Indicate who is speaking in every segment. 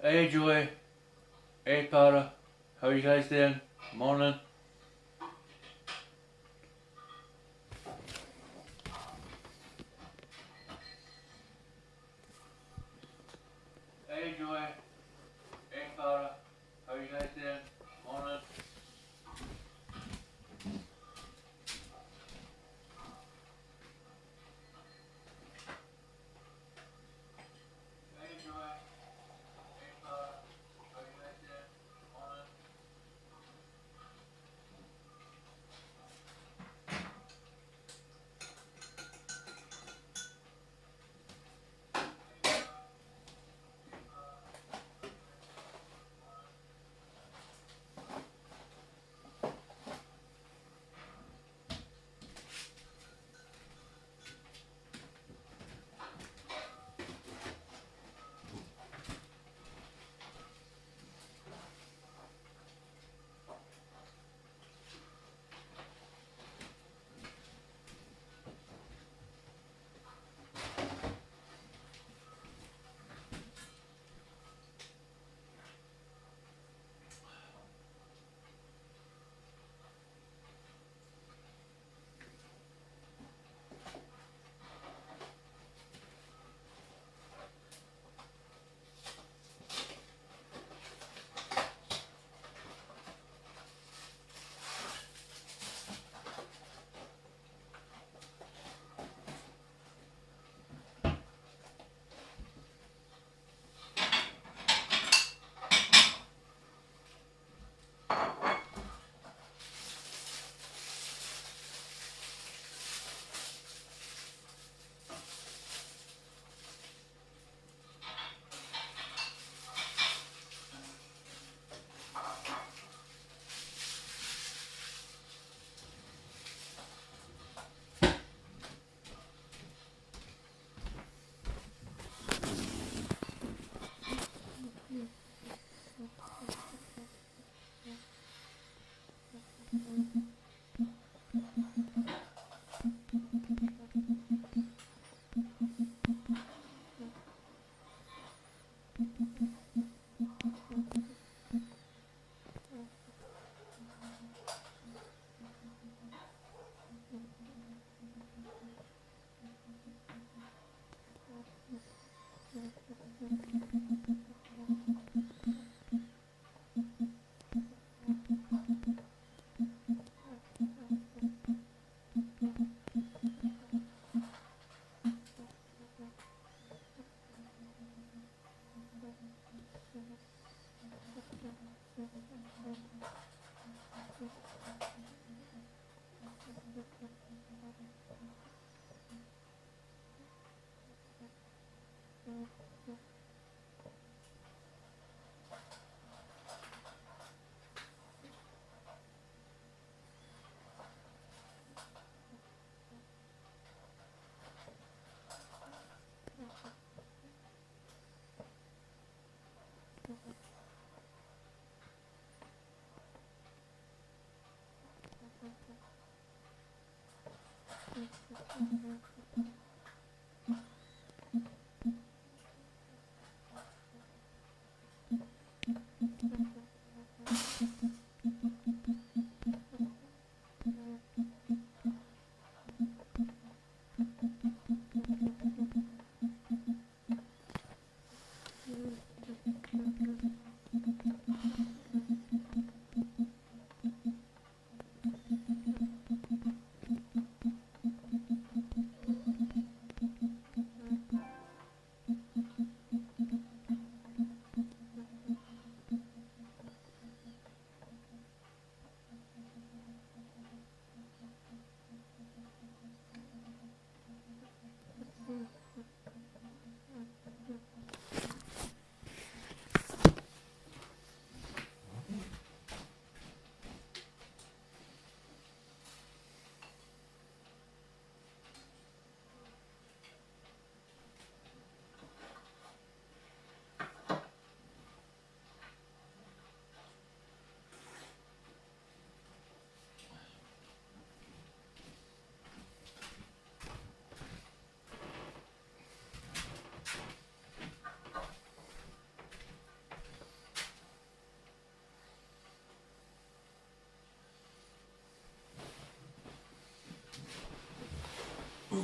Speaker 1: Hey Joey, hey Carter, how you guys doing? Morning. Hey Joey, hey Carter, how you guys doing? Morning. Hey Joey, hey Carter, how you guys doing? Morning.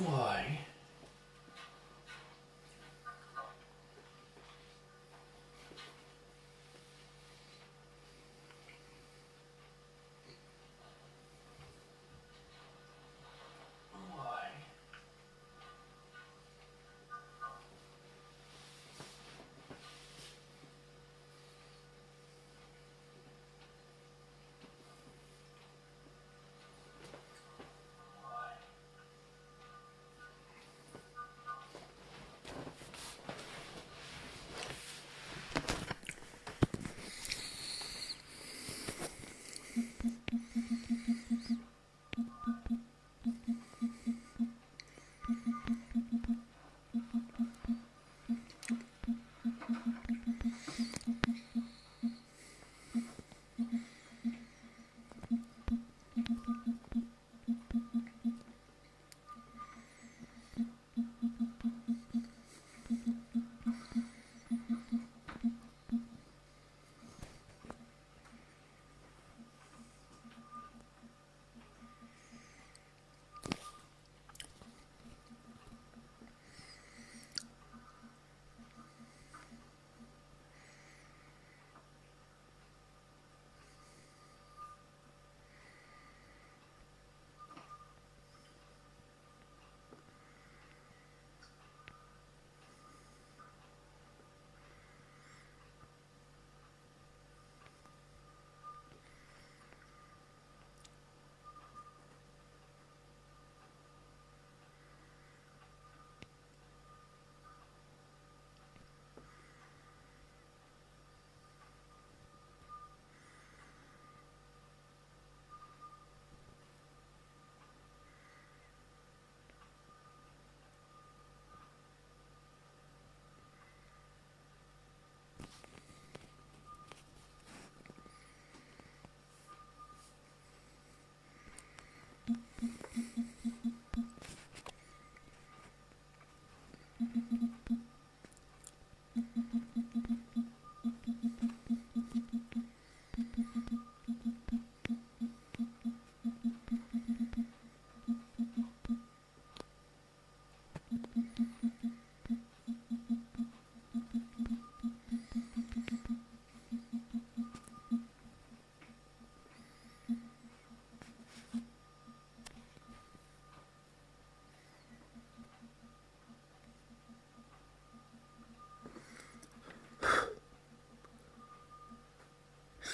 Speaker 2: Why?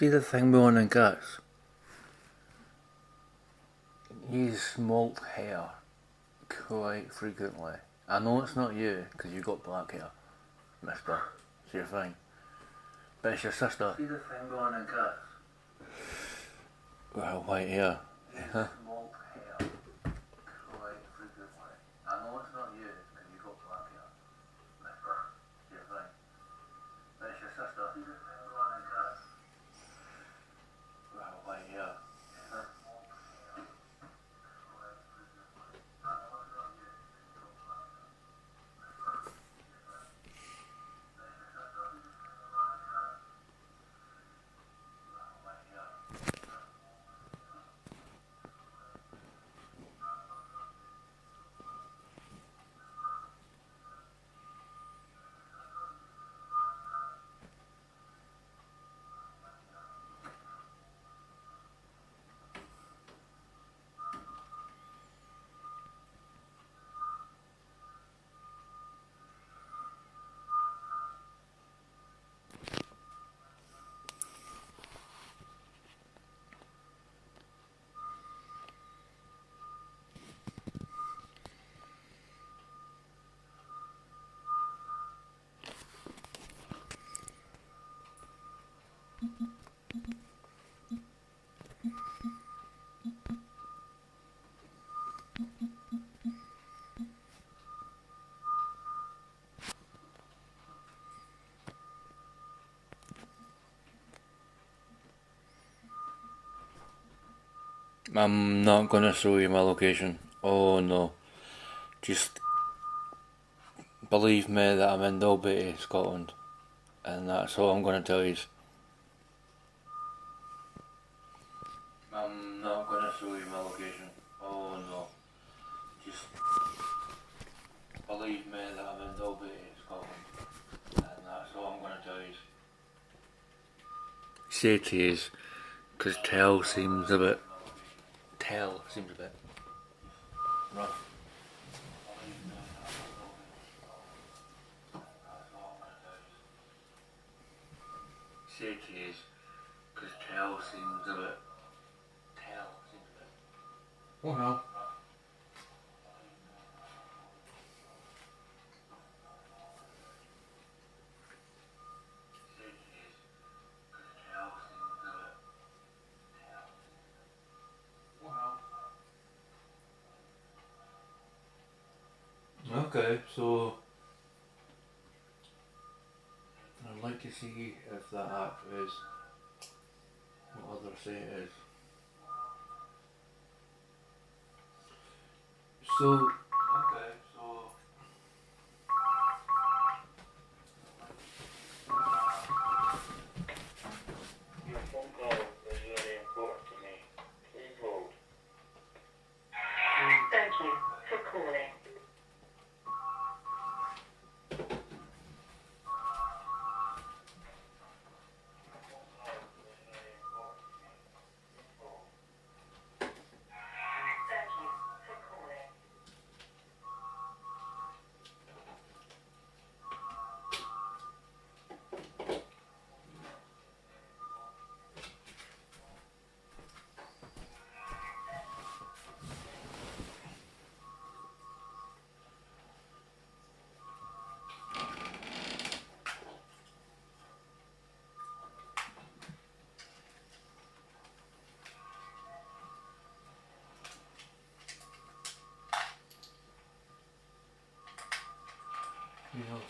Speaker 2: See the thing with on cats? You molt hair quite frequently. I know it's not you, because you've got black hair, mister, so you're fine. But it's your sister. See the thing with on cats? With her white hair. Yeah. Molt hair quite frequently. I know it's not you, because you've got black hair, mister, so you're fine. But it's your sister. See the thing with on cats? With her white hair. I'm not gonna show you my location. Oh no. Just believe me that I'm in Dalby, Scotland. And that's all I'm gonna tell you. I'm not gonna show you my location. Oh no. Just say to you, because tell seems a bit rough. Say to you, because tell seems a bit Oh hell. Okay, so I'd like to see if that app is what others say it is. So okay, so
Speaker 1: Your phone call is very important to me. Please hold. Thank you for calling. Thank you for calling.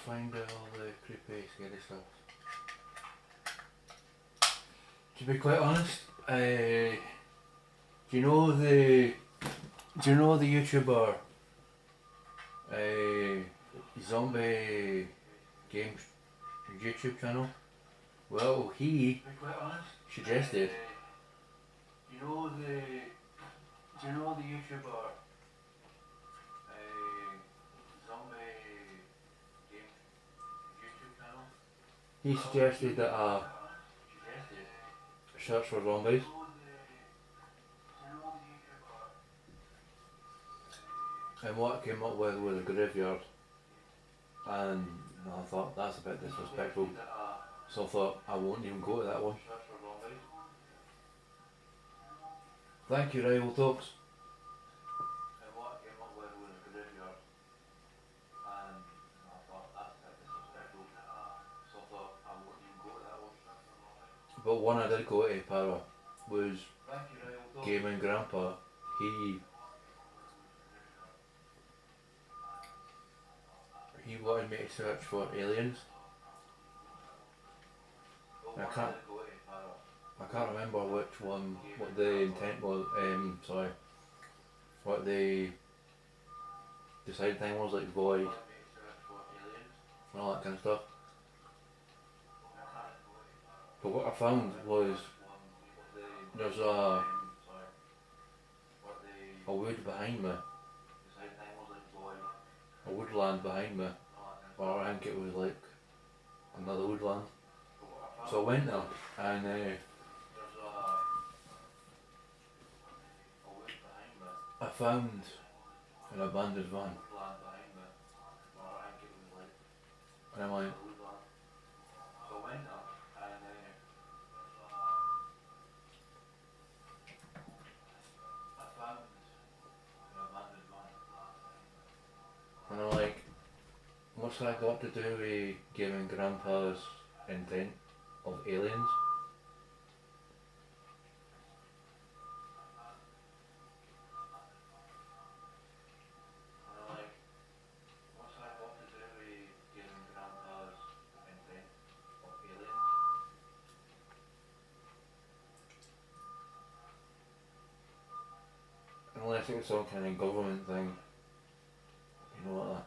Speaker 2: find out all the creepy scary stuff. To be quite honest, do you know the YouTuber zombie games YouTube channel? Well, he suggested. Do you know the YouTuber zombie game YouTube channel? He suggested that I search for zombies. And what I came up with was a graveyard. And I thought that's a bit disrespectful. So I thought I won't even go to that one. Thank you, Rival Talks. And what I came up with was a graveyard. And I thought that's a bit disrespectful. So I thought I won't even go to that one. But one I did go to, Para, was Gaming Grandpa. He wanted me to search for aliens. I can't remember which one, what the intent was, what the deciding thing was, like void and all that kind of stuff. But what I found was there's a wood behind me, a woodland behind me, or I think it was like another woodland. So I went there and I found an abandoned van. And I'm like, what's that got to do with giving Grandpa's intent of aliens? What's that got to do with giving Grandpa's intent of aliens? Unless it was some kind of government thing, you know, like that,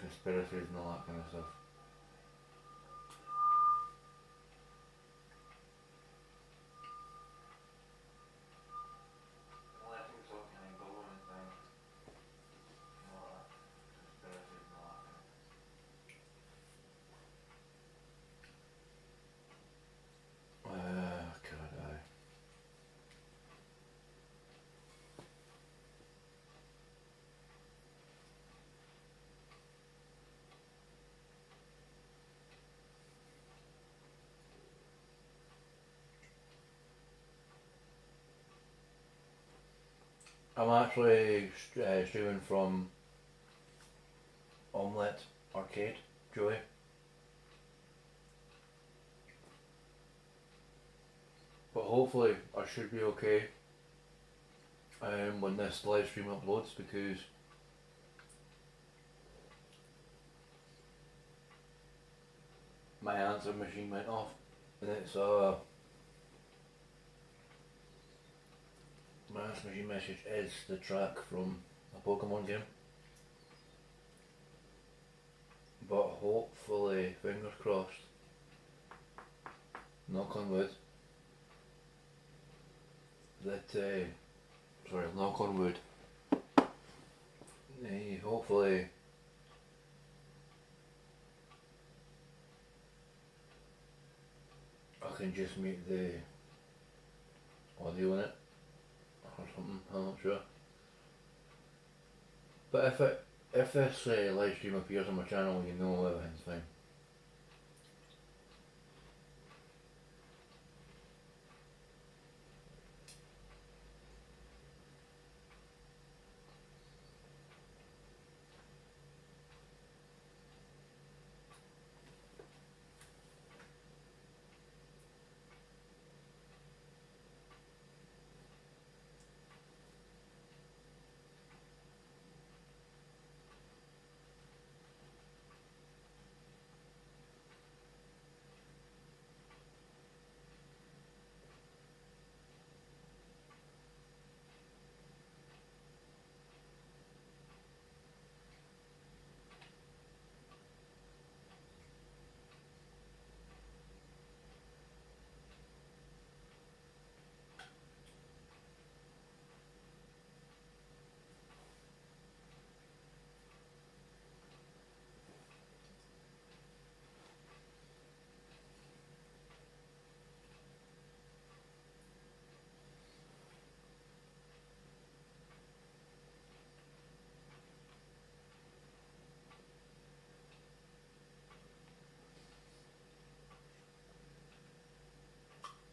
Speaker 2: conspiracies and all that kind of stuff. Unless it was some kind of government thing, you know, like that, conspiracies and all that kind of stuff. I'm actually streaming from Omlet Arcade, Joey. But hopefully I should be okay when this live stream uploads, because my answer machine went off, and it's my answer machine message is the track from a Pokemon game. But hopefully, fingers crossed, knock on wood, that sorry, knock on wood. Hopefully I can just make the audio in it or something. I'm not sure. But if this live stream appears on my channel, you know everything's fine.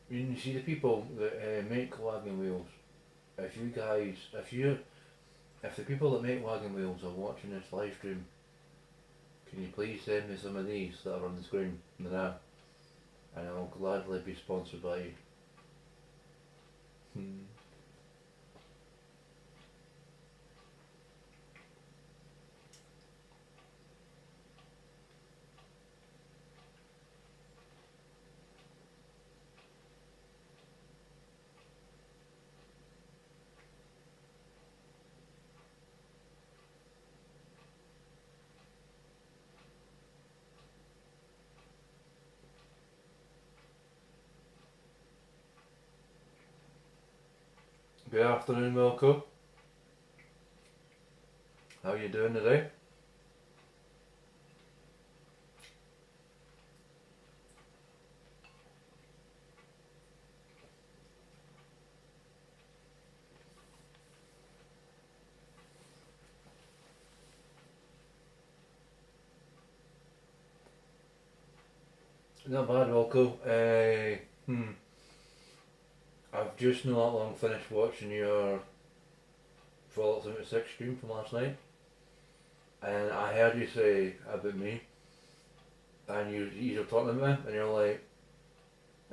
Speaker 2: You see the people that make Wagoooon Wheels. If you guys, if the people that make Wagoooon Wheels are watching this live stream, can you please send me some of these that are on the screen now, and I'll gladly be sponsored by you. Good afternoon, Wilco. How you doing today? Not bad, Wilco. I've just not that long finished watching your Fallout 76 stream from last night, and I heard you say about me, and you were talking about me, and you're like,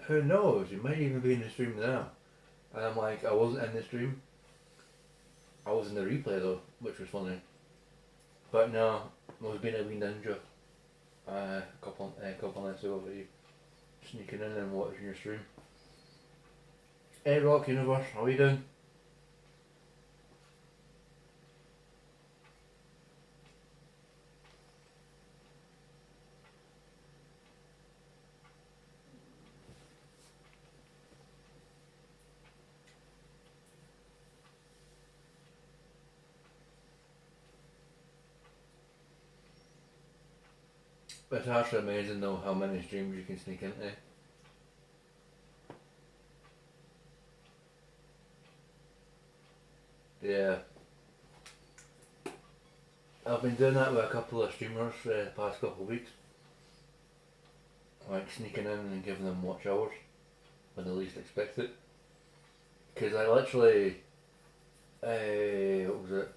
Speaker 2: who knows, you might even be in the stream now. And I'm like, I wasn't in the stream, I was in the replay though, which was funny. But no, I was being a wee ninja a couple nights ago for you, sneaking in and watching your stream. Hey Rock Universe, how are you doing? It's actually amazing though how many streams you can sneak into. Yeah. I've been doing that with a couple of streamers the past couple of weeks. Like sneaking in and giving them watch hours when they least expect it. Because I literally, What was it?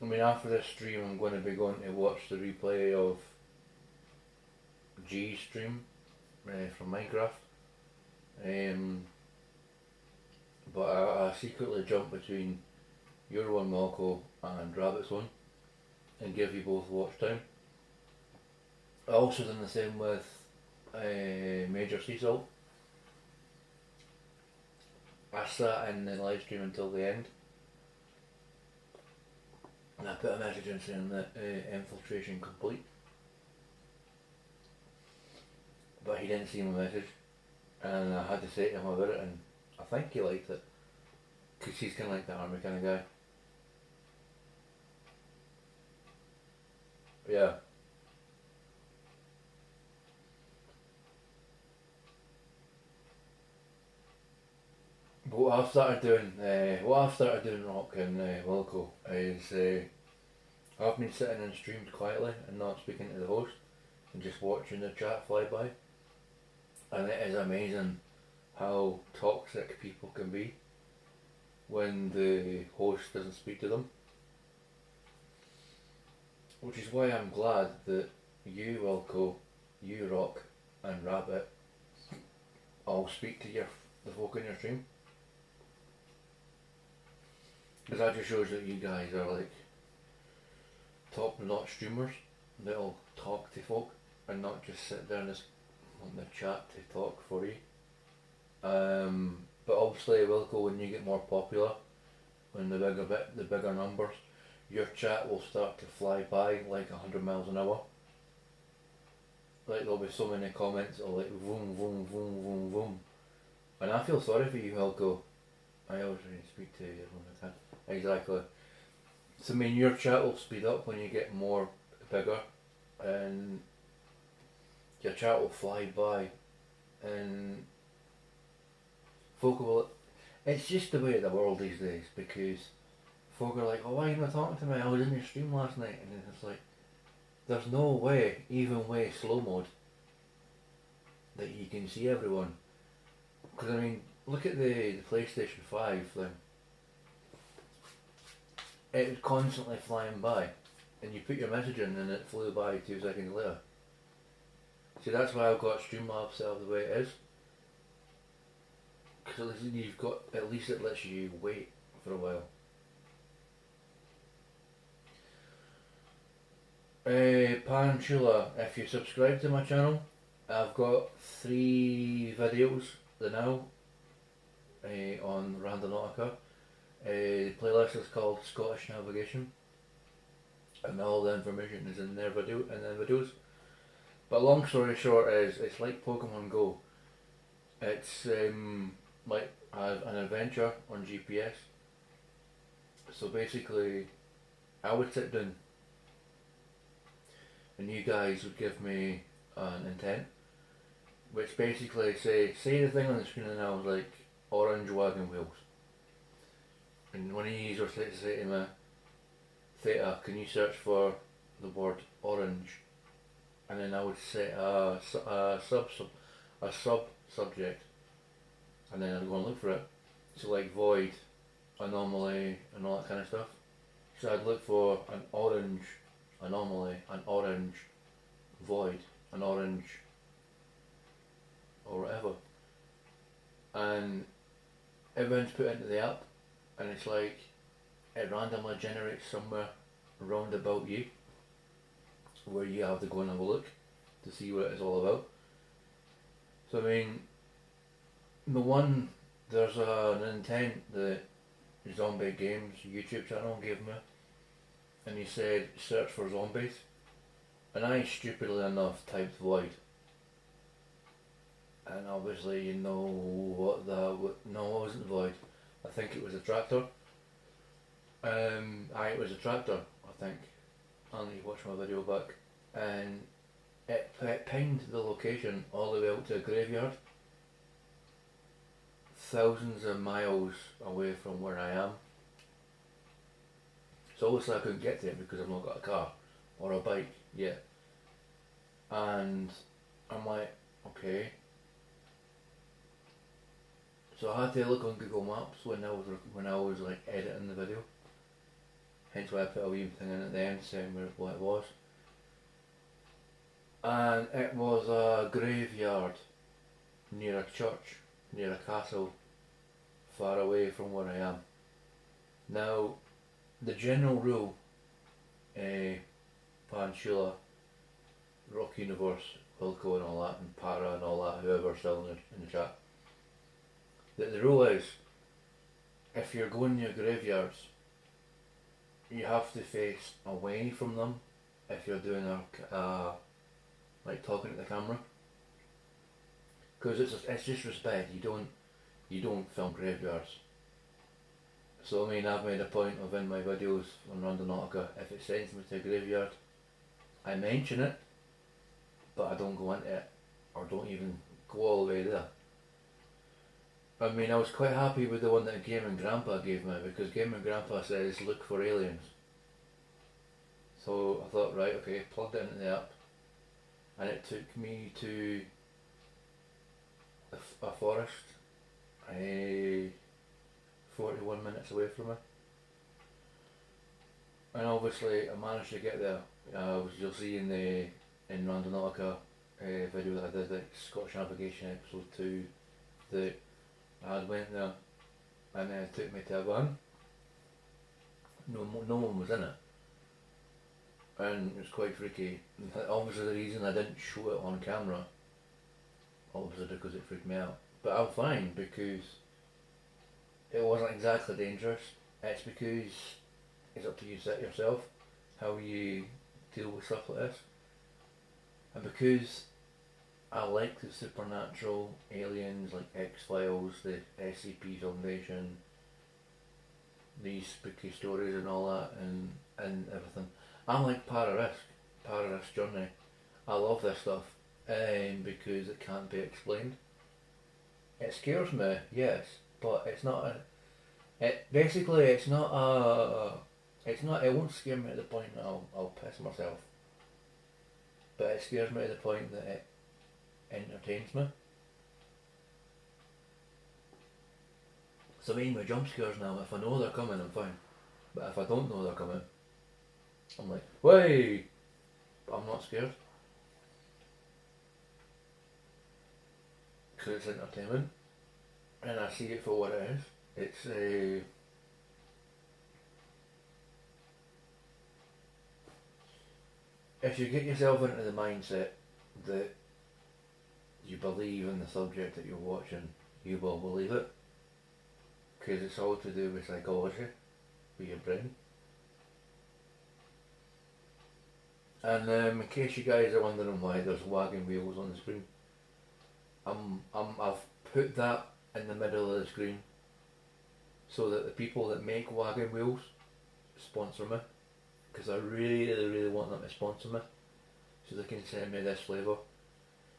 Speaker 2: I mean, after this stream, I'm going to be going to watch the replay of G's stream from Minecraft. But I secretly jumped between your one, Malco, and Rabbit's one, and give you both watch time. I also done the same with Major Sea Salt. I sat in the live stream until the end, and I put a message in saying that infiltration complete, but he didn't see my message, and I had to say to him about it, and I think he liked it, because he's kind of like the army kind of guy. Yeah. But what I've started doing, Rock and Wilco, is I've been sitting in streams quietly and not speaking to the host and just watching the chat fly by, and it is amazing how toxic people can be when the host doesn't speak to them. Which is why I'm glad that you, Wilco, you, Rock, and Rabbit all speak to the folk in your stream. Because that just shows that you guys are like top-notch streamers that'll talk to folk and not just sit there in the chat to talk for you. But obviously, Wilco, when you get more popular, when the bigger numbers, your chat will start to fly by like 100 miles an hour. Like there'll be so many comments that'll like boom, boom, boom, boom, boom. And I feel sorry for you, Wilco. I always really speak to everyone I can. Exactly. So I mean, your chat will speed up when you get more bigger, and your chat will fly by, and folk will. It's just the way of the world these days, because folk are like, "Oh, why are you not talking to me? I was in your stream last night," and it's like, there's no way, even way slow mode, that you can see everyone. Because I mean, look at the PlayStation 5 thing. It was constantly flying by, and you put your message in and it flew by 2 seconds later. See, that's why I've got Streamlabs set up the way it is. Because you've got, at least it lets you wait for a while. Panchula, if you subscribe to my channel, I've got 3 videos now on Randonautica. The playlist is called Scottish Navigation, and all the information is in their videos. But long story short is, it's like Pokemon Go. It's like an adventure on GPS. So basically, I would sit down, and you guys would give me an intent, which basically say the thing on the screen now is like orange Wagoooon Wheels. And one of you would say to me, Theta, can you search for the word orange? And then I would say a sub-subject, and then I'd go and look for it. So like void, anomaly, and all that kind of stuff. So I'd look for an orange anomaly, an orange void, an orange or whatever. And everyone's put into the app, and it's like it randomly generates somewhere round about you where you have to go and have a look to see what it's all about. So I mean, there's an intent that Zombie Games YouTube channel gave me, and he said search for zombies, and I stupidly enough typed void, and obviously you know what no, it wasn't void. I think it was a tractor. It was a tractor, I think. I'll need to watch my video back. And it pinged the location all the way out to a graveyard, thousands of miles away from where I am. So obviously I couldn't get to it because I've not got a car or a bike yet. And I'm like, okay. So I had to look on Google Maps when I was like editing the video. Hence why I put a wee thing in at the end saying what it was. And it was a graveyard near a church, near a castle, far away from where I am. Now, the general rule, Panchula, Rock Universe, Wilco and all that, and Para and all that, whoever's still in the chat, that the rule is, if you're going near graveyards, you have to face away from them if you're doing like talking to the camera, because it's just respect. You don't film graveyards. So I mean, I've made a point of in my videos on Randonautica, if it sends me to a graveyard, I mention it, but I don't go into it, or don't even go all the way there. I mean, I was quite happy with the one that Game and Grandpa gave me, because Game and Grandpa says look for aliens. So I thought, right, okay, plugged it into the app, and it took me to a forest, 41 minutes away from me. And obviously I managed to get there. You'll see in Randonautica video that I did, like Scottish Navigation episode 2, that I had went there, and then it took me to a van. No one was in it, and it was quite freaky. Obviously the reason I didn't show it on camera, obviously because it freaked me out, but I'm fine because it wasn't exactly dangerous. It's because it's up to you yourself how you deal with stuff like this, and because I like the supernatural aliens like X-Files, the SCP Foundation, these spooky stories and all that, and everything. I'm like Para Risk Journey. I love this stuff because it can't be explained. It scares me, yes, but it's not it won't scare me to the point that I'll piss myself. But it scares me to the point that it entertains me. So I mean, with jump scares now, if I know they're coming, I'm fine. But if I don't know they're coming, I'm like, wait! But I'm not scared. Because it's entertainment. And I see it for what it is. It's a... If you get yourself into the mindset that you believe in the subject that you're watching, you will believe it. Because it's all to do with psychology, with your brain. And in case you guys are wondering why there's Wagoooon Wheels on the screen, I've put that in the middle of the screen so that the people that make Wagoooon Wheels sponsor me, because I really want them to sponsor me so they can send me this flavour,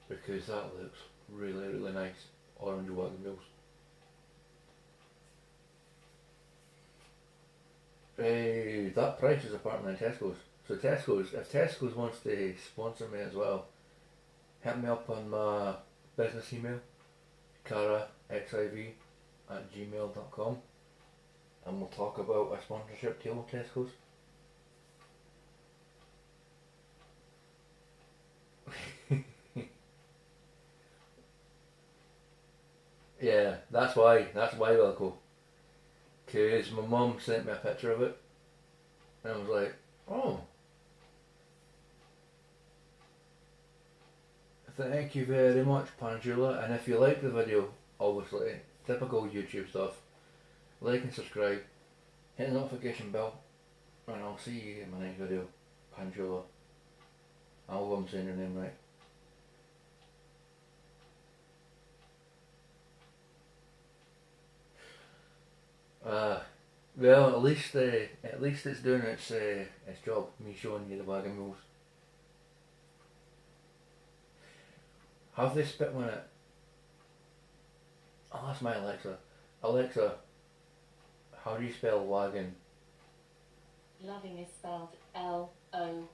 Speaker 2: because that looks really nice. Orange Wagoooon Wheels. That price is apart from Tesco's. So Tesco's, if Tesco's wants to sponsor me as well, hit me up on my business email, karaxiv@gmail.com, and we'll talk about a sponsorship deal with Tesco's. Yeah, that's why Wilco. Because my mum sent me a picture of it, and I was like, oh. Thank you very much, Panjula, and if you like the video, obviously, typical YouTube stuff, like and subscribe, hit the notification bell, and I'll see you in my next video, Panjula. I hope I'm saying your name right. Well, at least it's doing its job, me showing you the Wagoooon Wheels. Have they spit on it? I'll ask my Alexa. Alexa, how do you spell wagon?
Speaker 3: Loving is spelled L-O-V-I-N-G.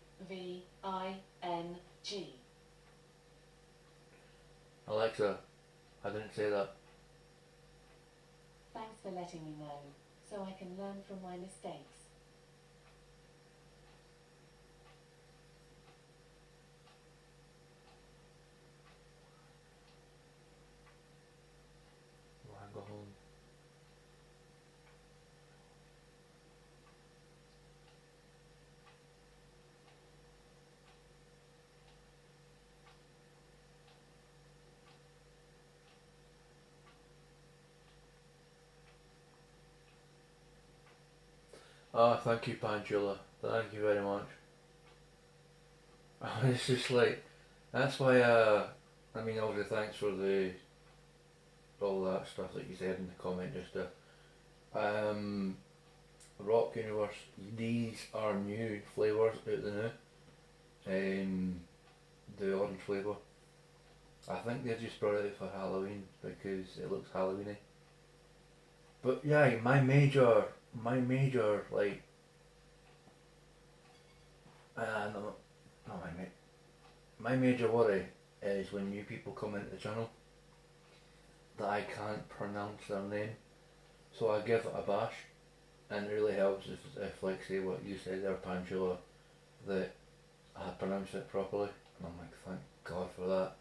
Speaker 2: Alexa, I didn't say that.
Speaker 3: Thanks for letting me know, so I can learn from my mistakes.
Speaker 2: Wagoooon. Oh, thank you, Pantula. Thank you very much. It's just like, that's why, I mean, obviously thanks for all that stuff that you said in the comment just there. Rock Universe, these are new flavours out the new. The orange flavour. I think they just brought it out for Halloween because it looks Halloweeny. But yeah, my major, like, no, not my major worry is when new people come into the channel that I can't pronounce their name. So I give it a bash, and it really helps if like say what you said there, Pantula, that I pronounced it properly, and I'm like, thank God for that.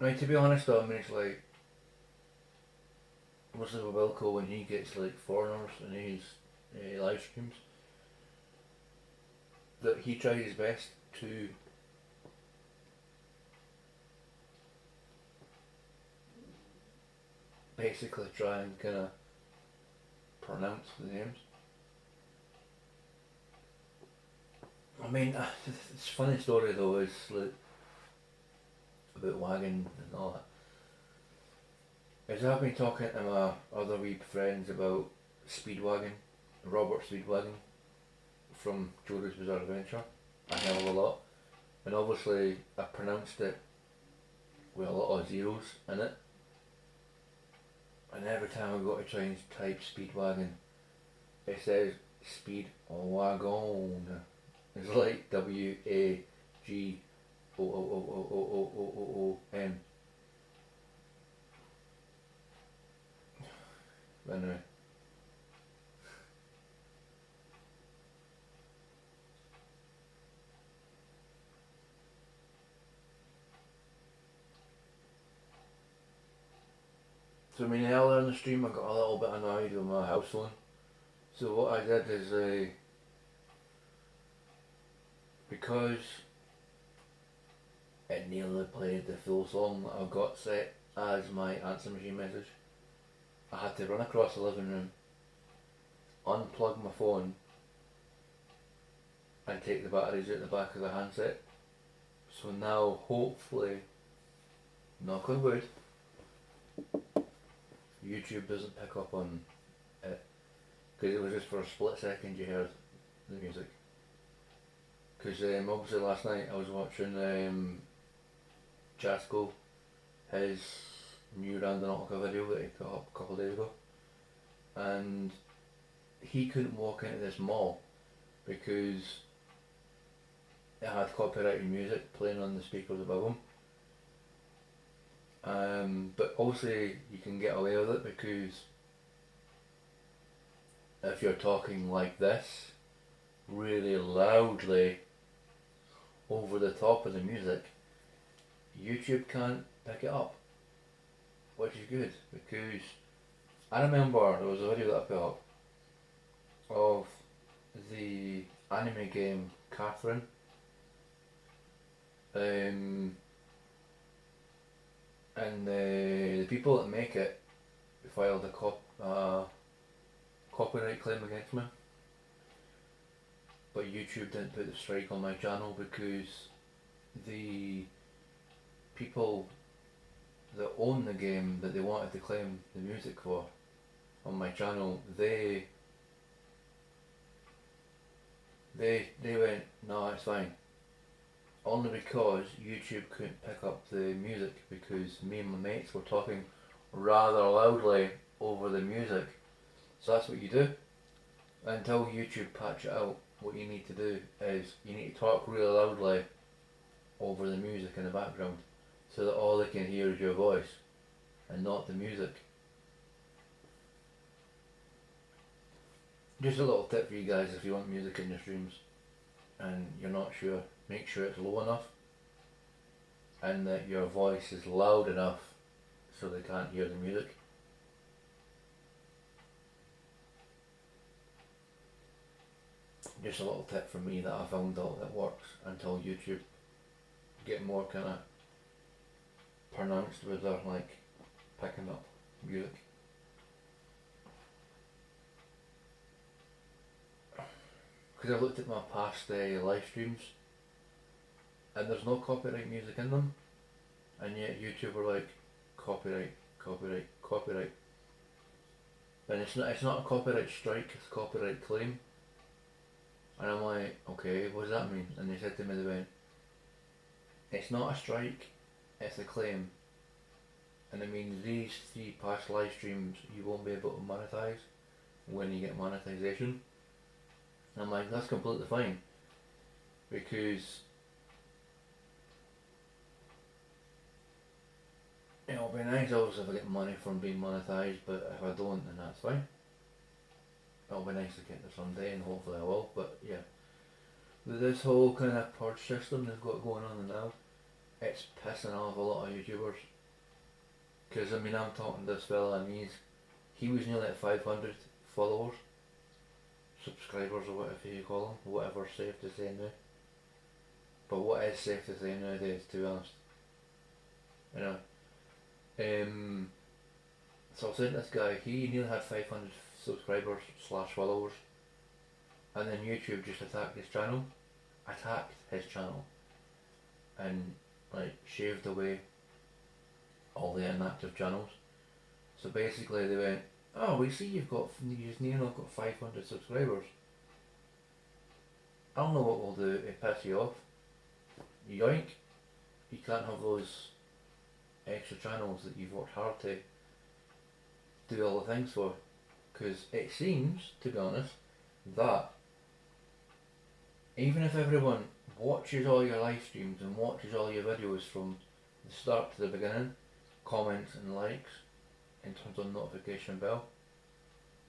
Speaker 2: Right, to be honest though, I mean it's like, what's it with Wilco when he gets like foreigners in his live streams, that he tries his best to basically try and kind of pronounce the names. I mean, it's a funny story though, is like about Wagon and all that. Is I've been talking to my other wee friends about Speedwagon, Robert Speedwagon from JoJo's Bizarre Adventure, a hell of a lot. And obviously I pronounced it with a lot of zeros in it. And every time I go to try and type Speedwagon, it says Speedwagon. It's like WAGOOOOOON. Anyway. So I mean earlier in the stream I got a little bit annoyed with my house phone. So what I did is because it nearly played the full song that I've got set as my answer machine message, I had to run across the living room, unplug my phone and take the batteries out the back of the handset. So now hopefully, knock on wood, YouTube doesn't pick up on it, because it was just for a split second you heard the music. Because obviously last night I was watching Jasko, his new Randonautica video that he put up a couple of days ago, and he couldn't walk into this mall because it had copyrighted music playing on the speakers above him. But obviously you can get away with it because if you're talking like this, really loudly over the top of the music, YouTube can't pick it up, which is good, because I remember there was a video that I put up of the anime game Catherine, and the people that make it filed a copyright claim against me, but YouTube didn't put the strike on my channel because the people that own the game that they wanted to claim the music for on my channel, they went, no, it's fine. Only because YouTube couldn't pick up the music because me and my mates were talking rather loudly over the music. So that's what you do. Until YouTube patch it out, what you need to do is you need to talk really loudly over the music in the background so that all they can hear is your voice. and not the music. Just a little tip for you guys: if you want music in your streams and you're not sure, make sure it's low enough and that your voice is loud enough so they can't hear the music. Just a little tip from me that I found out that works until YouTube get more kind of pronounced with their like picking up music. Because I've looked at my past live streams and there's no copyright music in them, and yet YouTube were like copyright, copyright, copyright. And it's not a copyright strike, it's a copyright claim. And I'm like, okay, what does that mean? And they said to me, they went, it's not a strike, it's a claim. And it means these 3 past live streams you won't be able to monetize when you get monetization. And I'm like, that's completely fine. Because it'll be nice obviously if I get money from being monetized, but if I don't, then that's fine. It'll be nice to get there someday, and hopefully I will, but yeah. With this whole kind of purge system they've got going on now, it's pissing off a lot of YouTubers. Because I mean, I'm talking to this fella and he was nearly at 500 followers, subscribers or whatever you call them, whatever's safe to say now. But what is safe to say nowadays, to be honest? You know. So I said this guy, he nearly had 500 subscribers / followers, and then YouTube just attacked his channel, and like shaved away all the inactive channels. So basically they went, oh, we see you've nearly got 500 subscribers. I don't know what we'll do to piss you off. Yoink, you can't have those extra channels that you've worked hard to do all the things for. Because it seems, to be honest, that even if everyone watches all your live streams and watches all your videos from the start to the beginning, comments and likes, in terms of notification bell,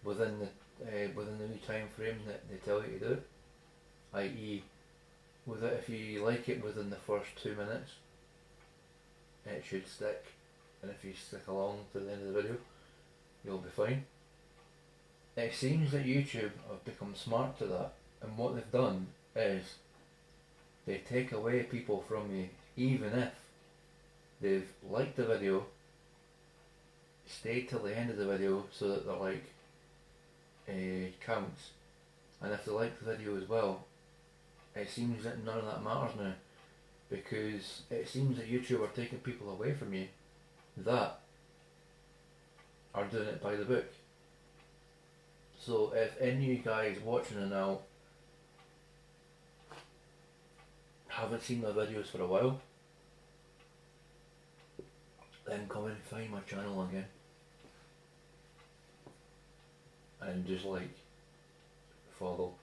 Speaker 2: within the wee time frame that they tell you to do, i.e., if you like it within the first 2 minutes, it should stick, and if you stick along to the end of the video, you'll be fine. It seems that YouTube have become smart to that, and what they've done is they take away people from you even if they've liked the video, stayed till the end of the video so that they're like counts, and if they like the video as well, it seems that none of that matters now, because it seems that YouTube are taking people away from you that are doing it by the book. So if any of you guys watching it now haven't seen my videos for a while, then come and find my channel again and just like follow,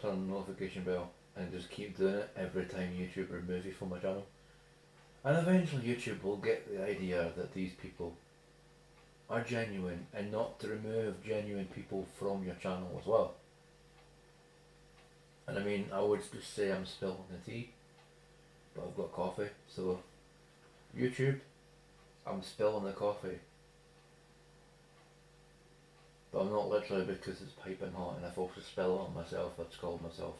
Speaker 2: turn the notification bell, and just keep doing it every time YouTube removes you from my channel. And eventually YouTube will get the idea that these people are genuine, and not to remove genuine people from your channel as well. And I mean, I would just say I'm spilling the tea, but I've got coffee, so YouTube, I'm spilling the coffee. But I'm not literally, because it's piping hot, and if I was to spill it on myself, I'd scald myself.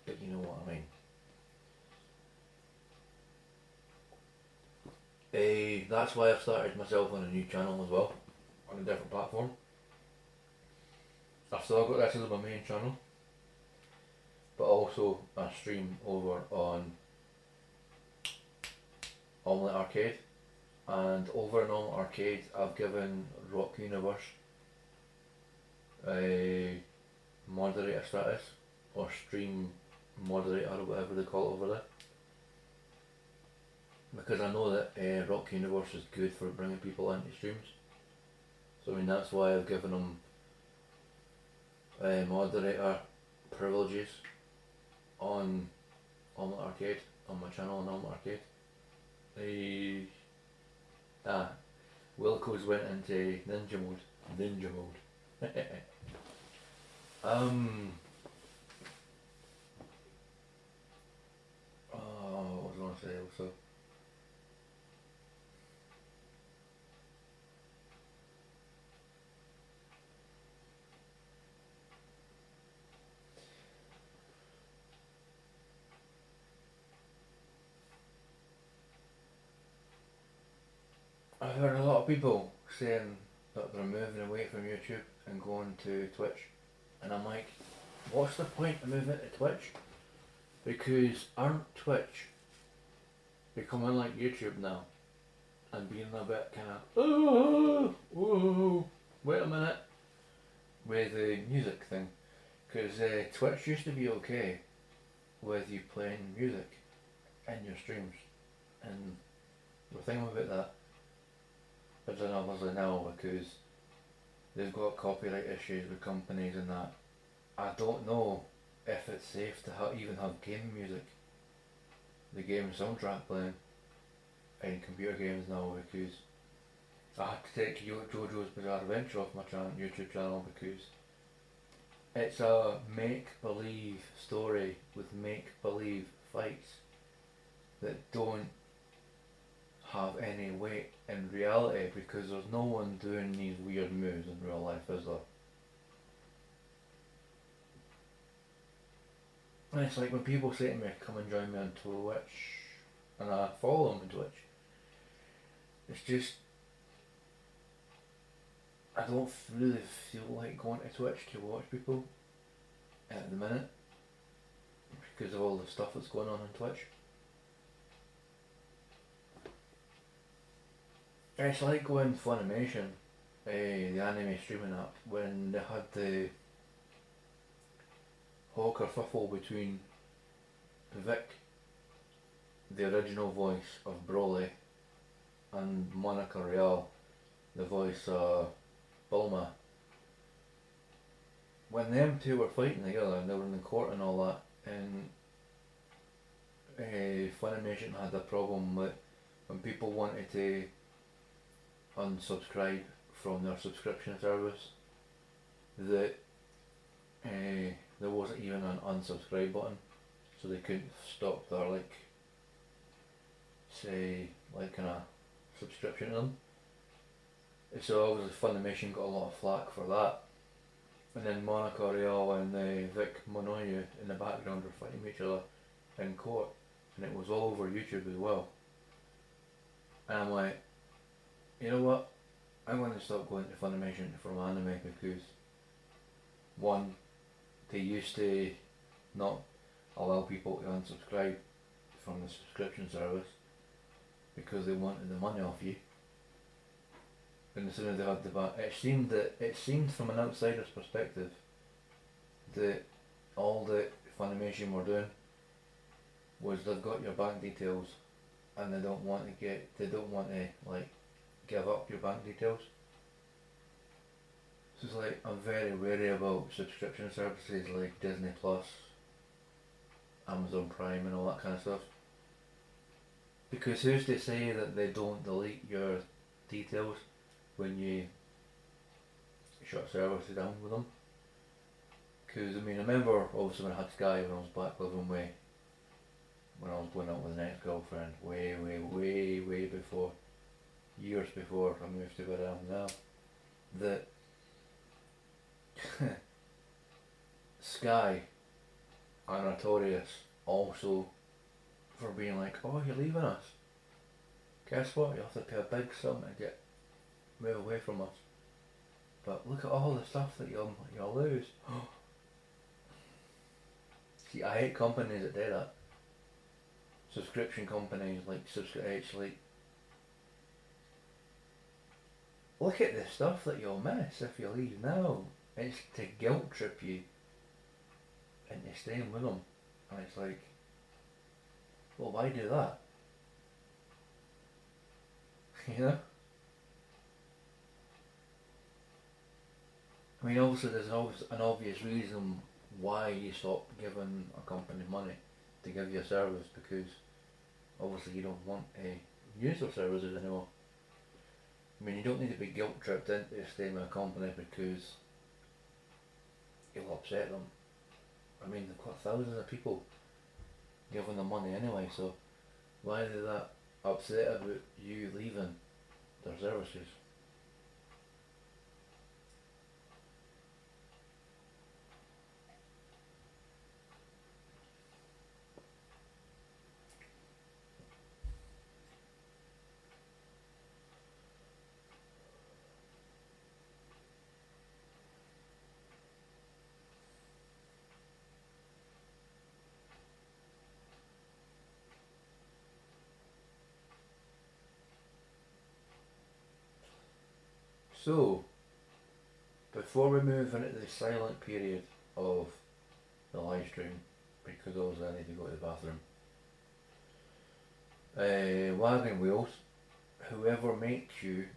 Speaker 2: But you know what I mean. That's why I've started myself on a new channel as well, on a different platform. I've still got this as my main channel, but also I stream over on Omlet Arcade, and over on Omlet Arcade I've given Rock Universe a moderator status, or stream moderator, or whatever they call it over there, because I know that Rock Universe is good for bringing people into streams. So I mean, that's why I've given them moderator privileges on Omlet Arcade, on my channel on Omlet Arcade. Wilco's went into ninja mode. Ninja mode. Oh, what was I going to say also? I've heard a lot of people saying that they're moving away from YouTube and going to Twitch, and I'm like, what's the point of moving to Twitch? Because aren't Twitch becoming like YouTube now and being a bit kind of oh, wait a minute with the music thing? Because Twitch used to be okay with you playing music in your streams, and the thing about that is obviously now because they've got copyright issues with companies and that. I don't know if it's safe to even have game music, the game soundtrack playing in computer games now, because I had to take JoJo's Bizarre Adventure off my YouTube channel because it's a make-believe story with make-believe fights that don't have any weight in reality, because there's no one doing these weird moves in real life, is there? And it's like when people say to me, come and join me on Twitch, and I follow them on Twitch, it's just, I don't really feel like going to Twitch to watch people at the minute because of all the stuff that's going on Twitch. It's like going Funimation, the anime streaming app, when they had the whole kerfuffle between Vic, the original voice of Broly, and Monica Real, the voice of Bulma. When them two were fighting together and they were in the court and all that, and Funimation had a problem with when people wanted to unsubscribe from their subscription service, that there wasn't even an unsubscribe button, so they couldn't stop their kind of subscription to them. So obviously Funimation got a lot of flack for that, and then Monica Real and Vic Monoyu in the background were fighting each other in court, and it was all over YouTube as well. And I'm like, you know what? I'm going to stop going to Funimation from anime because, one, they used to not allow people to unsubscribe from the subscription service because they wanted the money off you. And as soon as they had it seemed from an outsider's perspective that all that Funimation were doing was they've got your bank details and they don't want to give up your bank details. So it's like, I'm very wary about subscription services like Disney Plus, Amazon Prime and all that kind of stuff. Because who's to say that they don't delete your details when you shut services down with them? Because I remember obviously when I had Sky, when I was back living when I was going out with an ex-girlfriend, way before, years before I moved to where I am now, that Sky are notorious also for being like, oh, you're leaving us, guess what, you have to pay a big sum to move away from us, but look at all the stuff that you'll lose. See, I hate companies that do that. Subscription companies actually look at the stuff that you'll miss if you leave now. It's to guilt trip you into staying with them, and it's like, well, why do that? You know? I mean, obviously there's an obvious reason why you stop giving a company money to give you a service, because obviously you don't want to use their services anymore. I mean, you don't need to be guilt tripped into staying with a company because you'll upset them. I mean, they've got thousands of people giving them money anyway, so why are they that upset about you leaving their services? So, before we move into the silent period of the live stream, because obviously I need to go to the bathroom, Wagoooon Wheels, whoever makes you,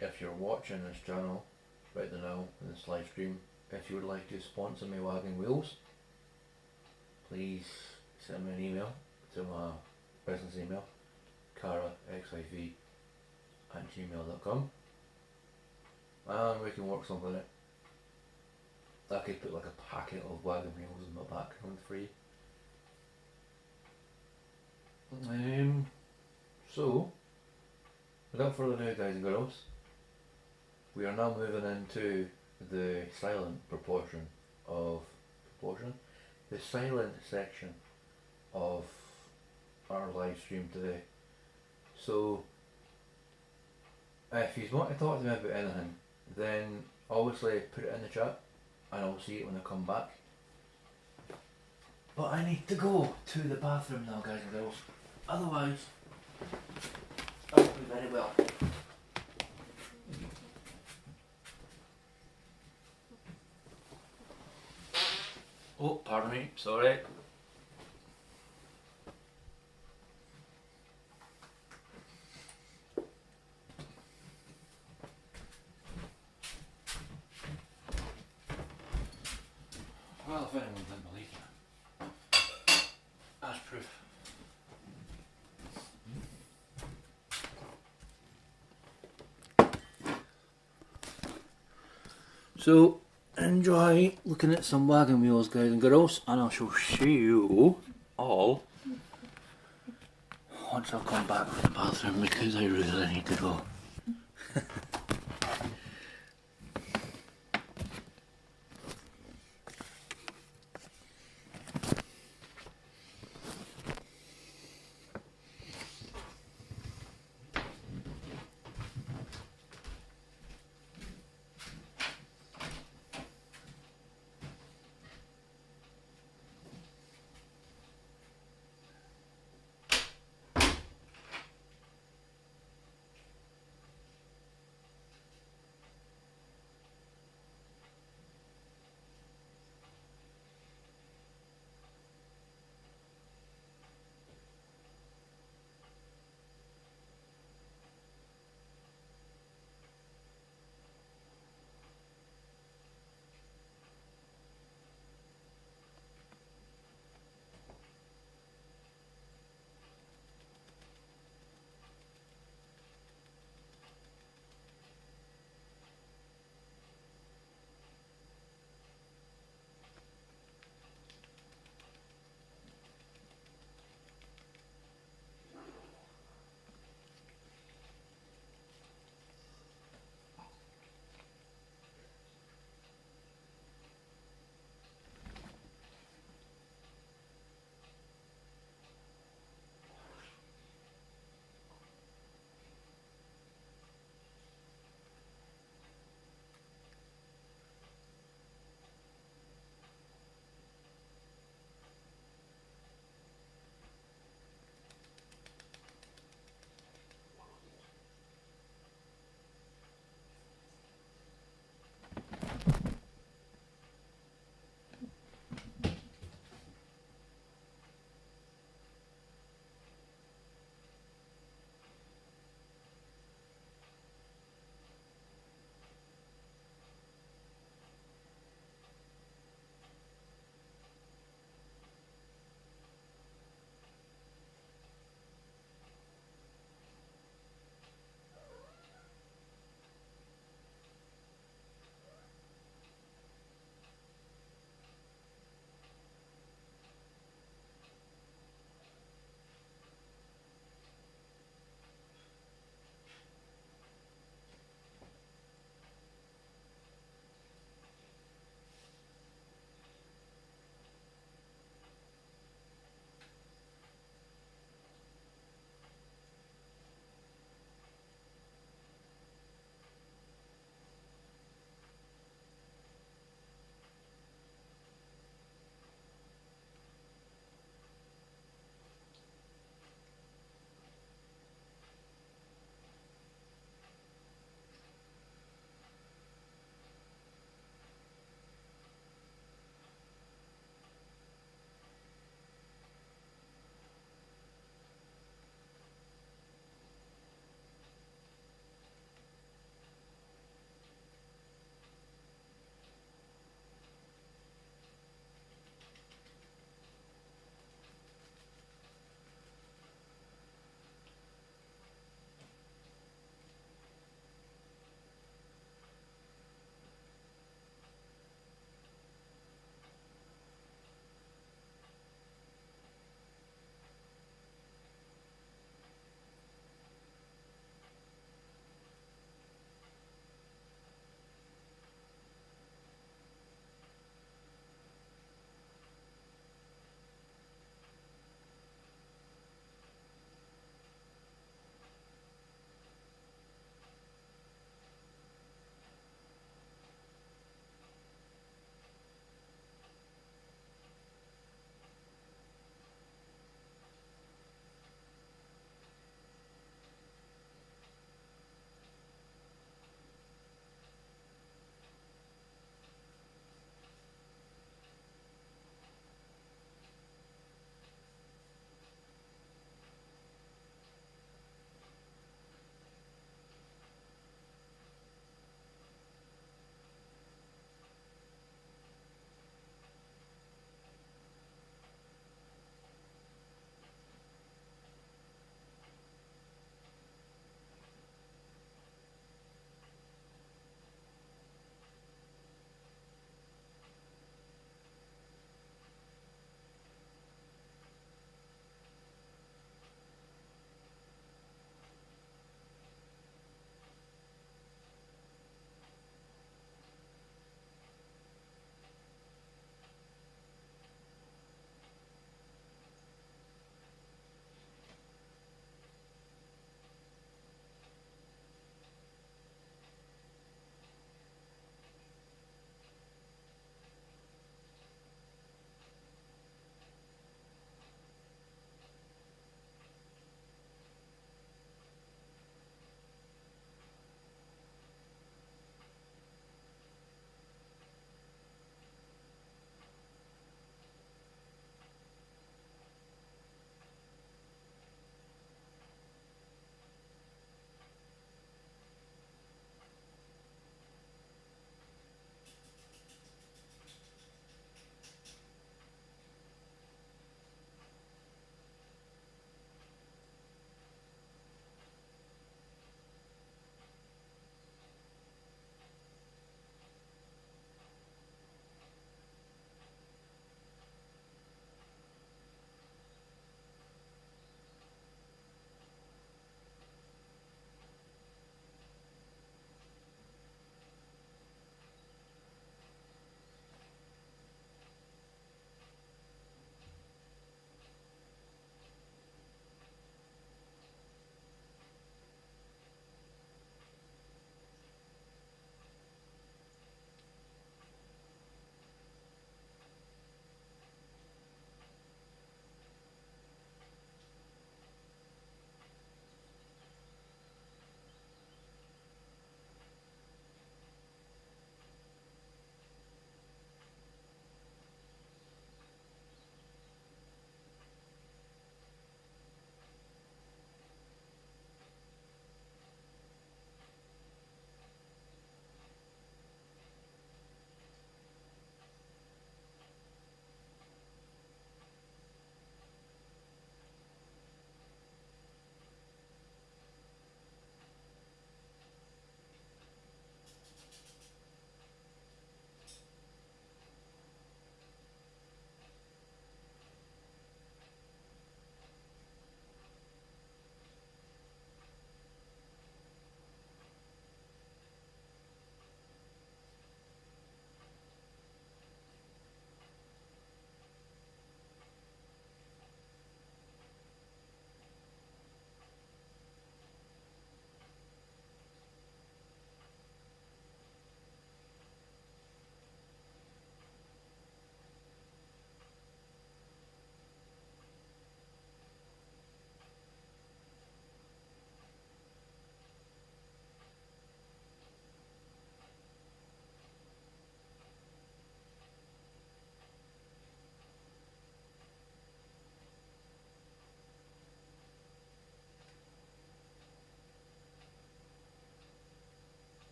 Speaker 2: if you're watching this channel right now in this live stream, if you would like to sponsor me Wagoooon Wheels, please send me an email to my business email, karaxiv@gmail.com, and we can work something out. I could put like a packet of Wagoooon Wheels in my background for you. So, without further ado, guys and girls, we are now moving into the silent the silent section of our live stream today. So, if you want to talk to me about anything, then obviously put it in the chat and I'll see it when I come back. But I need to go to the bathroom now, guys and girls. Otherwise, I won't be very well. Oh, pardon me, sorry. Well, if anyone didn't believe me, that's proof. So, enjoy looking at some Wagoooon Wheels, guys and girls, and I shall see you all once I come back from the bathroom because I really need to go.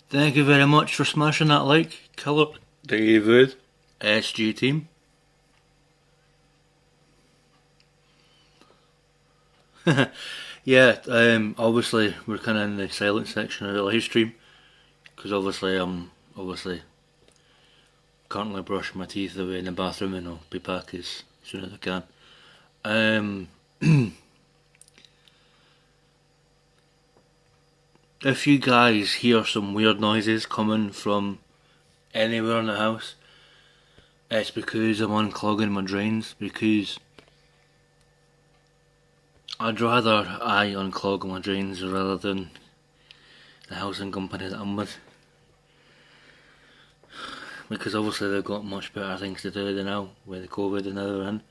Speaker 2: Thank you very much for smashing that like, Killer David, SG team. Yeah, obviously we're kind of in the silent section of the live stream because obviously I'm currently brushing my teeth away in the bathroom and I'll be back as soon as I can. If you guys hear some weird noises coming from anywhere in the house, it's because I'm unclogging my drains, because I'd rather I unclog my drains rather than the housing company that I'm with. Because obviously they've got much better things to do than now with the COVID and now they're in.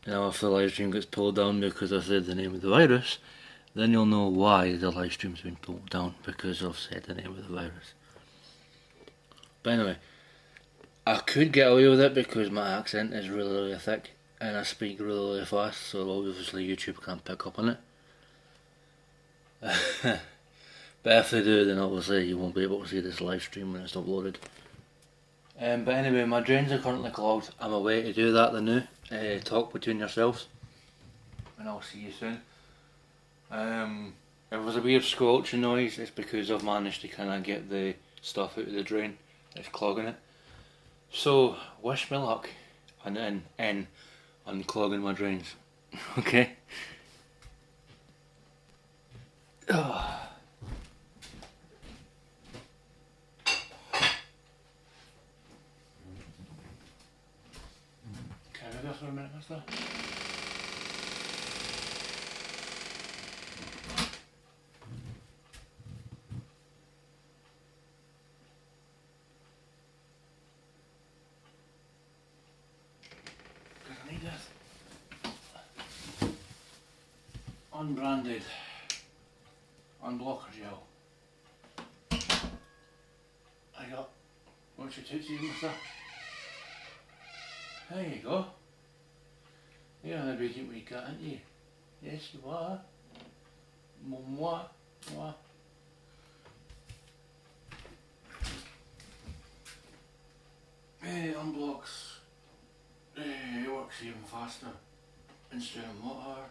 Speaker 2: Now if the live stream gets pulled down because I said the name of the virus, then you'll know why the live stream's been pulled down, because I've said the name of the virus. But anyway, I could get away with it because my accent is really, really thick and I speak really, really fast, so obviously YouTube can't pick up on it. But if they do, then obviously you won't be able to see this live stream when it's uploaded. But anyway, my drains are currently clogged. I'm away to do that now. Talk between yourselves. And I'll see you soon. If there's a weird squelching noise, it's because I've managed to kind of get the stuff out of the drain that's clogging it. So, wish me luck in unclogging my drains. Okay? Can I move this for a minute, mister? Because I need this unbranded unblocker gel. I got what's your tootsies, mister? There you go. You're an obedient wee cat, aren't you? Yes, you are. Moi. Unblocks. It works even faster. Instead of water.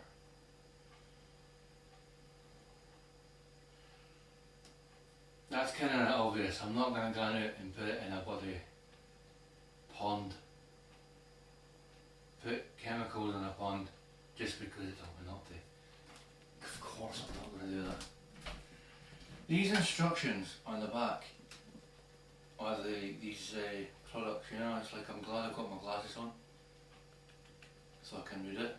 Speaker 2: That's kind of obvious. I'm not going to go out and put it in a bloody pond. Put chemicals in a pond just because it's up and up to. Of course I'm not going to do that. These instructions on the back are these products, you know, it's like I'm glad I've got my glasses on so I can read it.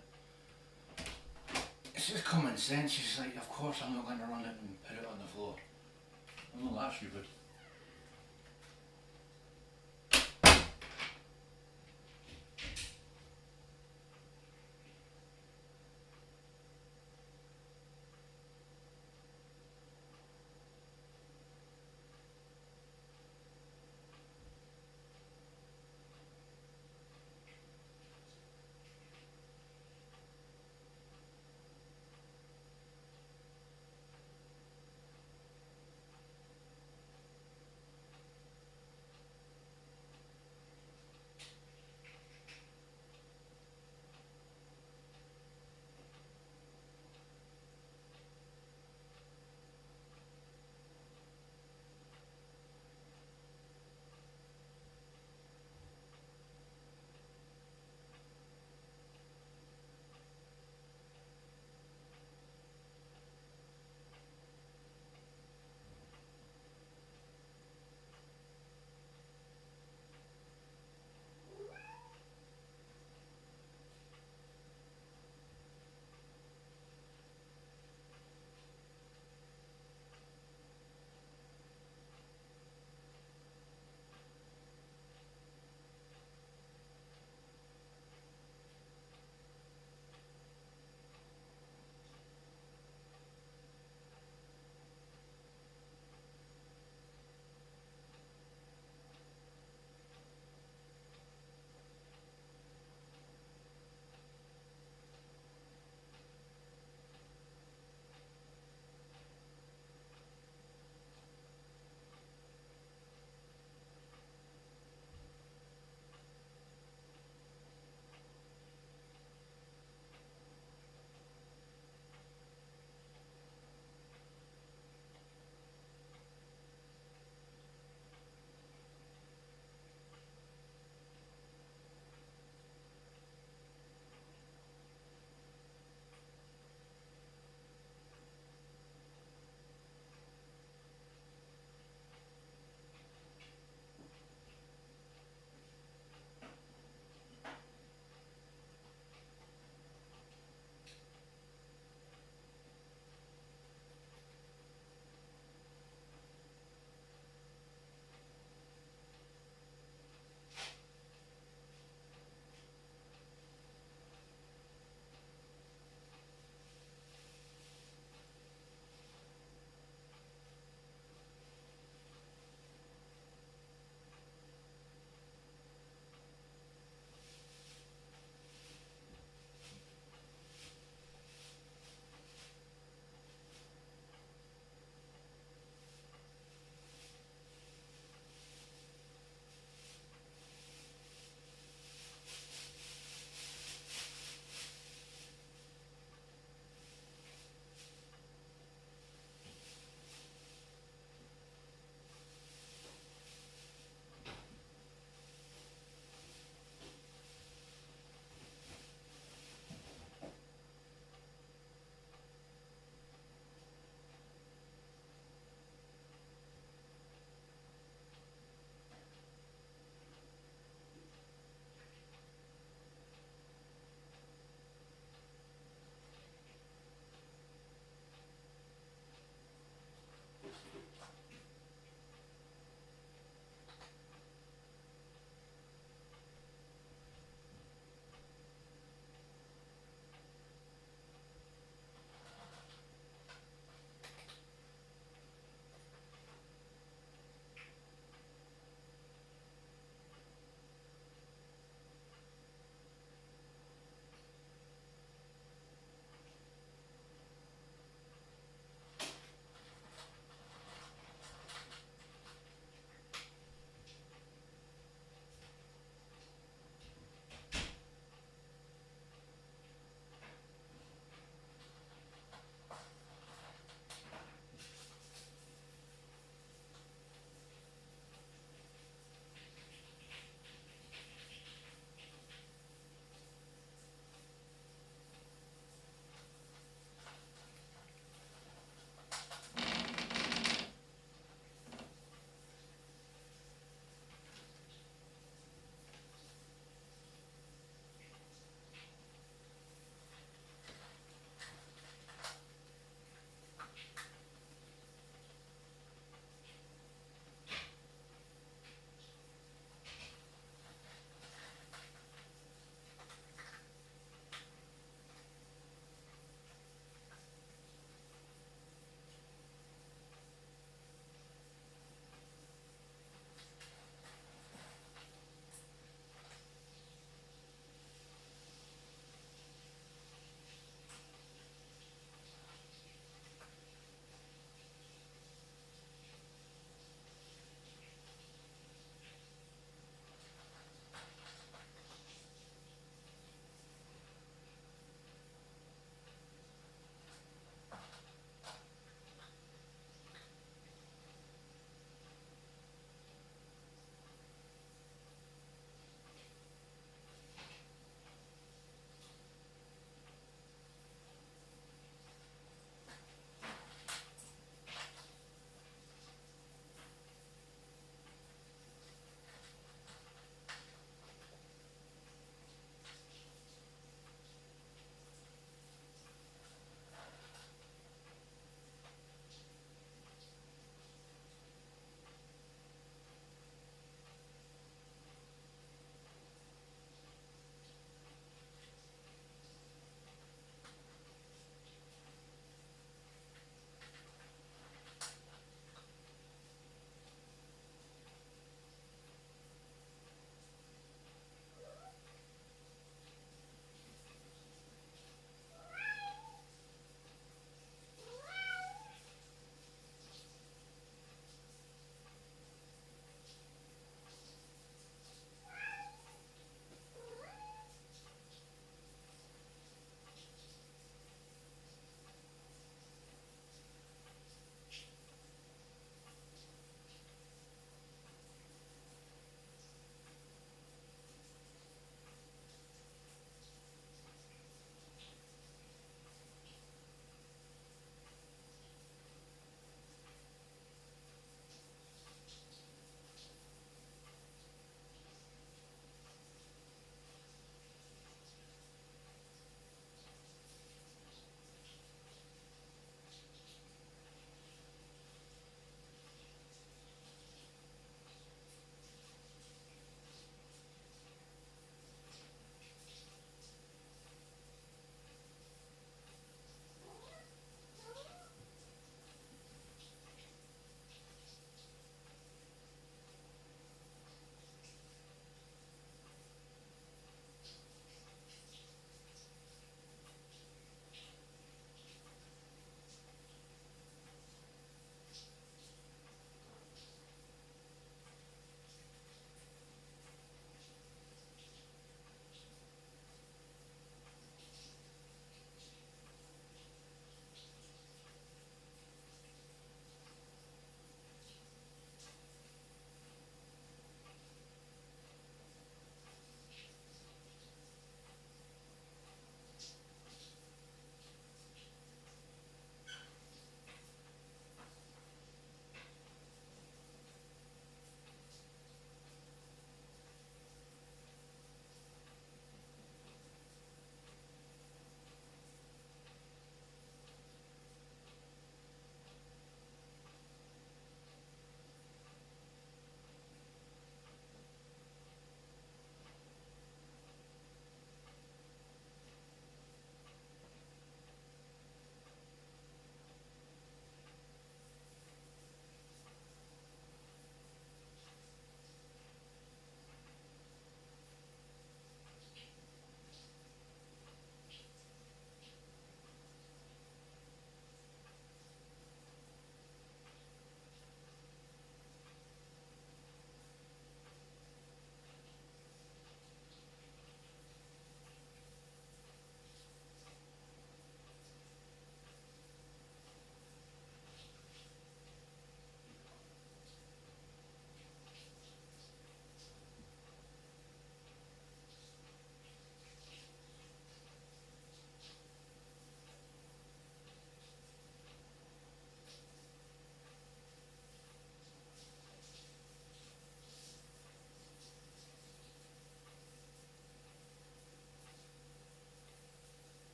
Speaker 2: It's just common sense, it's like of course I'm not going to run it and put it on the floor. I'm not that stupid.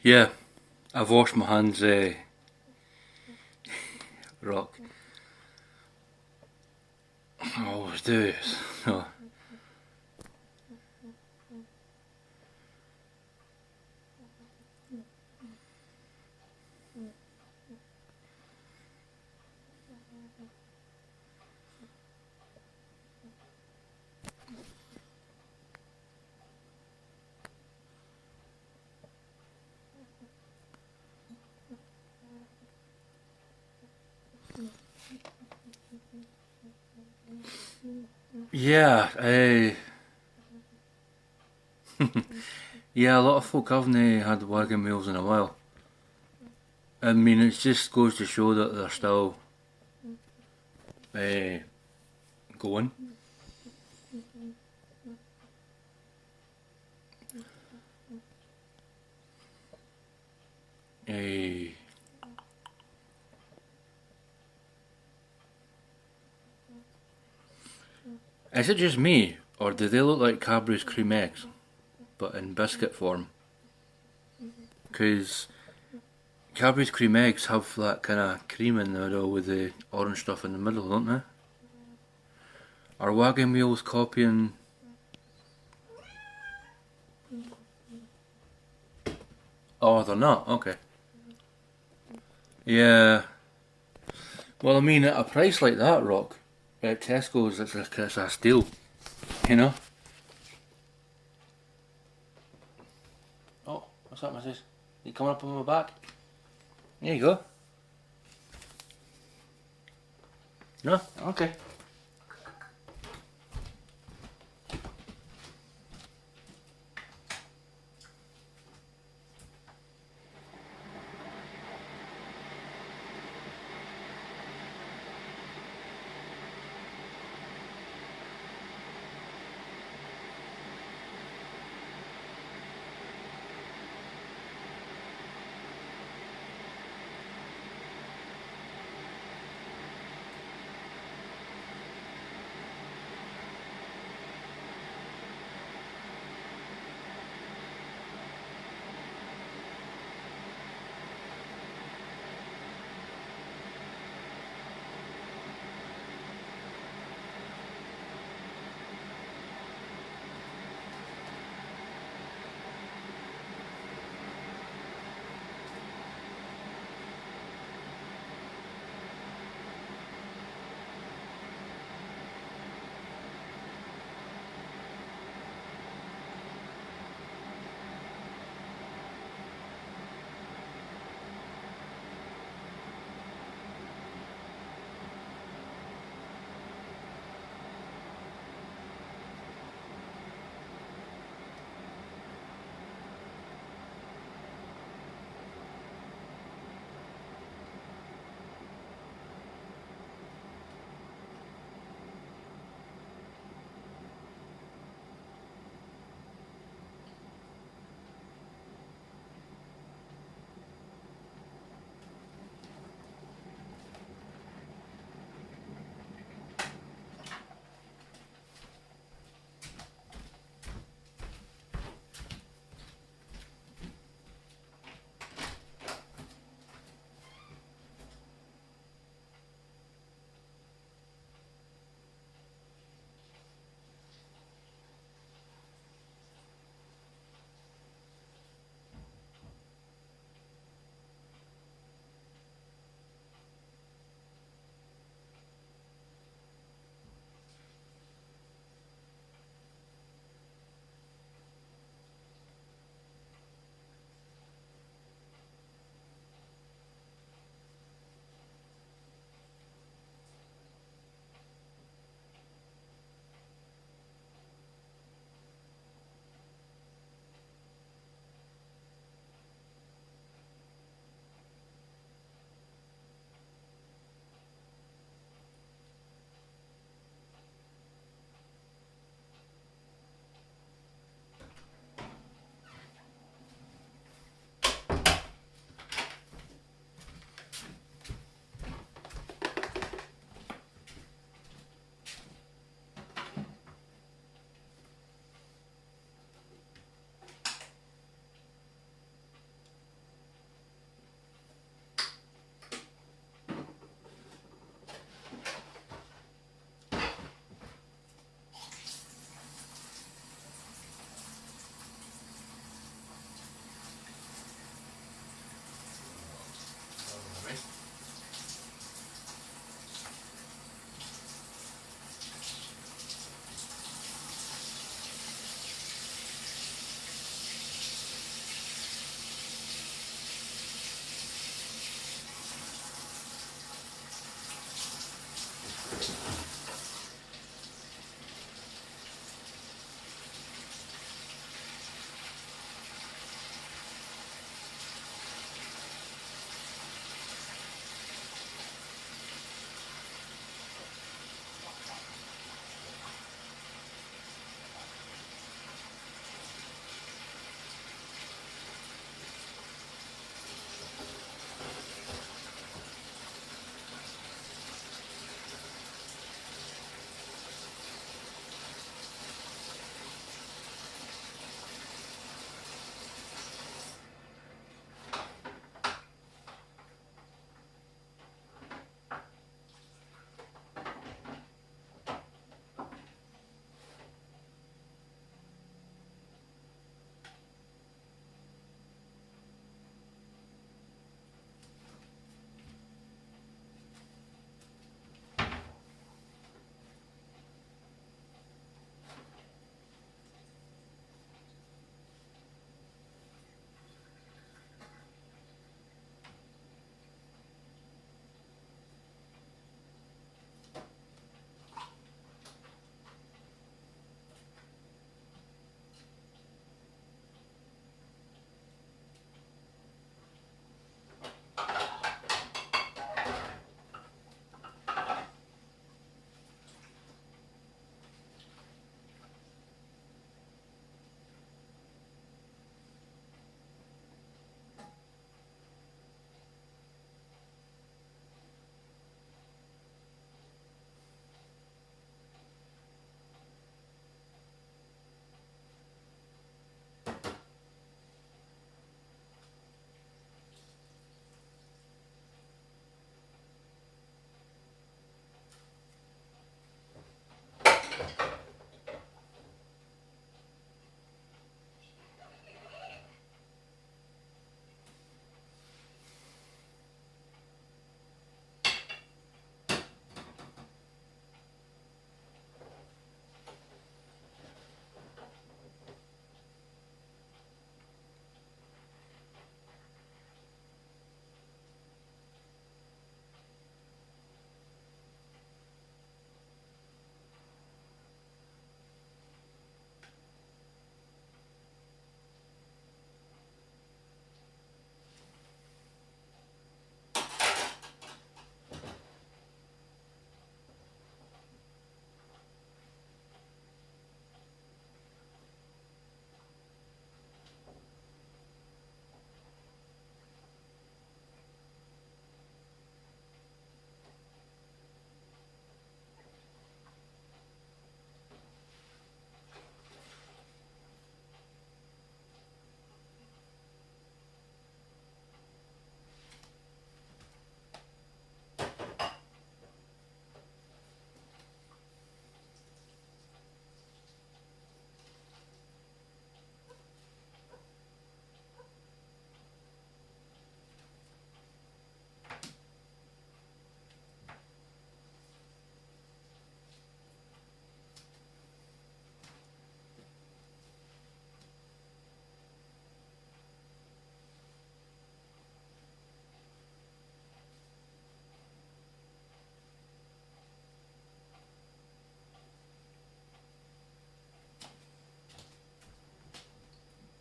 Speaker 2: Yeah, I've washed my hands, Rock. I always do. So. Yeah, yeah, a lot of folk haven't had Wagoooon Wheels in a while. I mean, it just goes to show that they're still going. Eh, is it just me, or do they look like Cadbury's cream eggs, but in biscuit form? Because Cadbury's cream eggs have that kind of cream in the middle with the orange stuff in the middle, don't they? Are Wagoooon Wheels copying? Oh, they're not. Okay. Yeah. Well, I mean, at a price like that, Rock, at Tesco's, it's a steal. You know. Oh, what's that, Mrs.? You coming up on my back? There you go. No? Okay.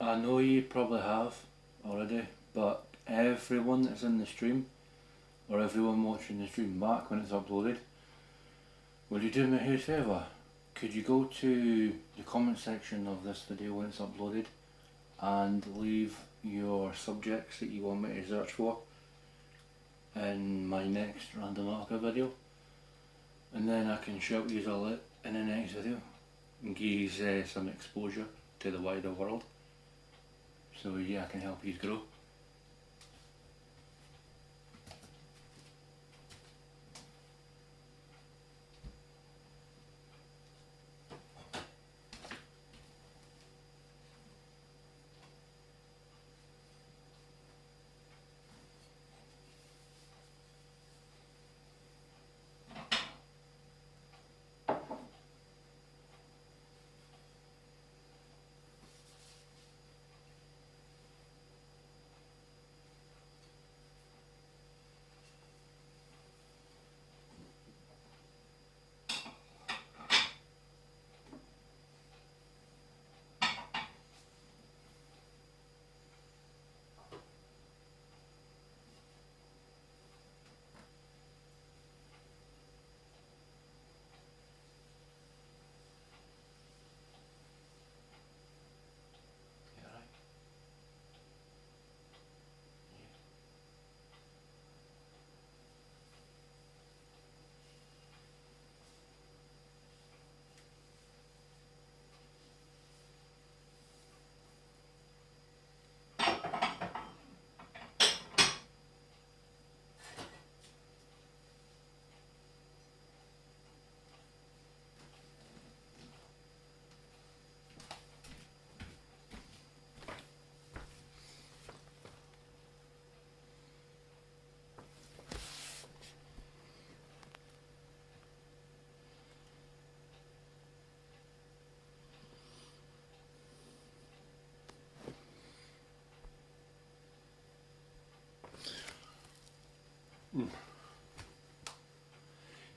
Speaker 2: I know you probably have already, but everyone that's in the stream, or everyone watching the stream back when it's uploaded, would you do me a huge favour? Could you go to the comment section of this video when it's uploaded and leave your subjects that you want me to search for in my next Randonautica video, and then I can shout you all out in the next video and give you some exposure to the wider world. So yeah, I can help you grow.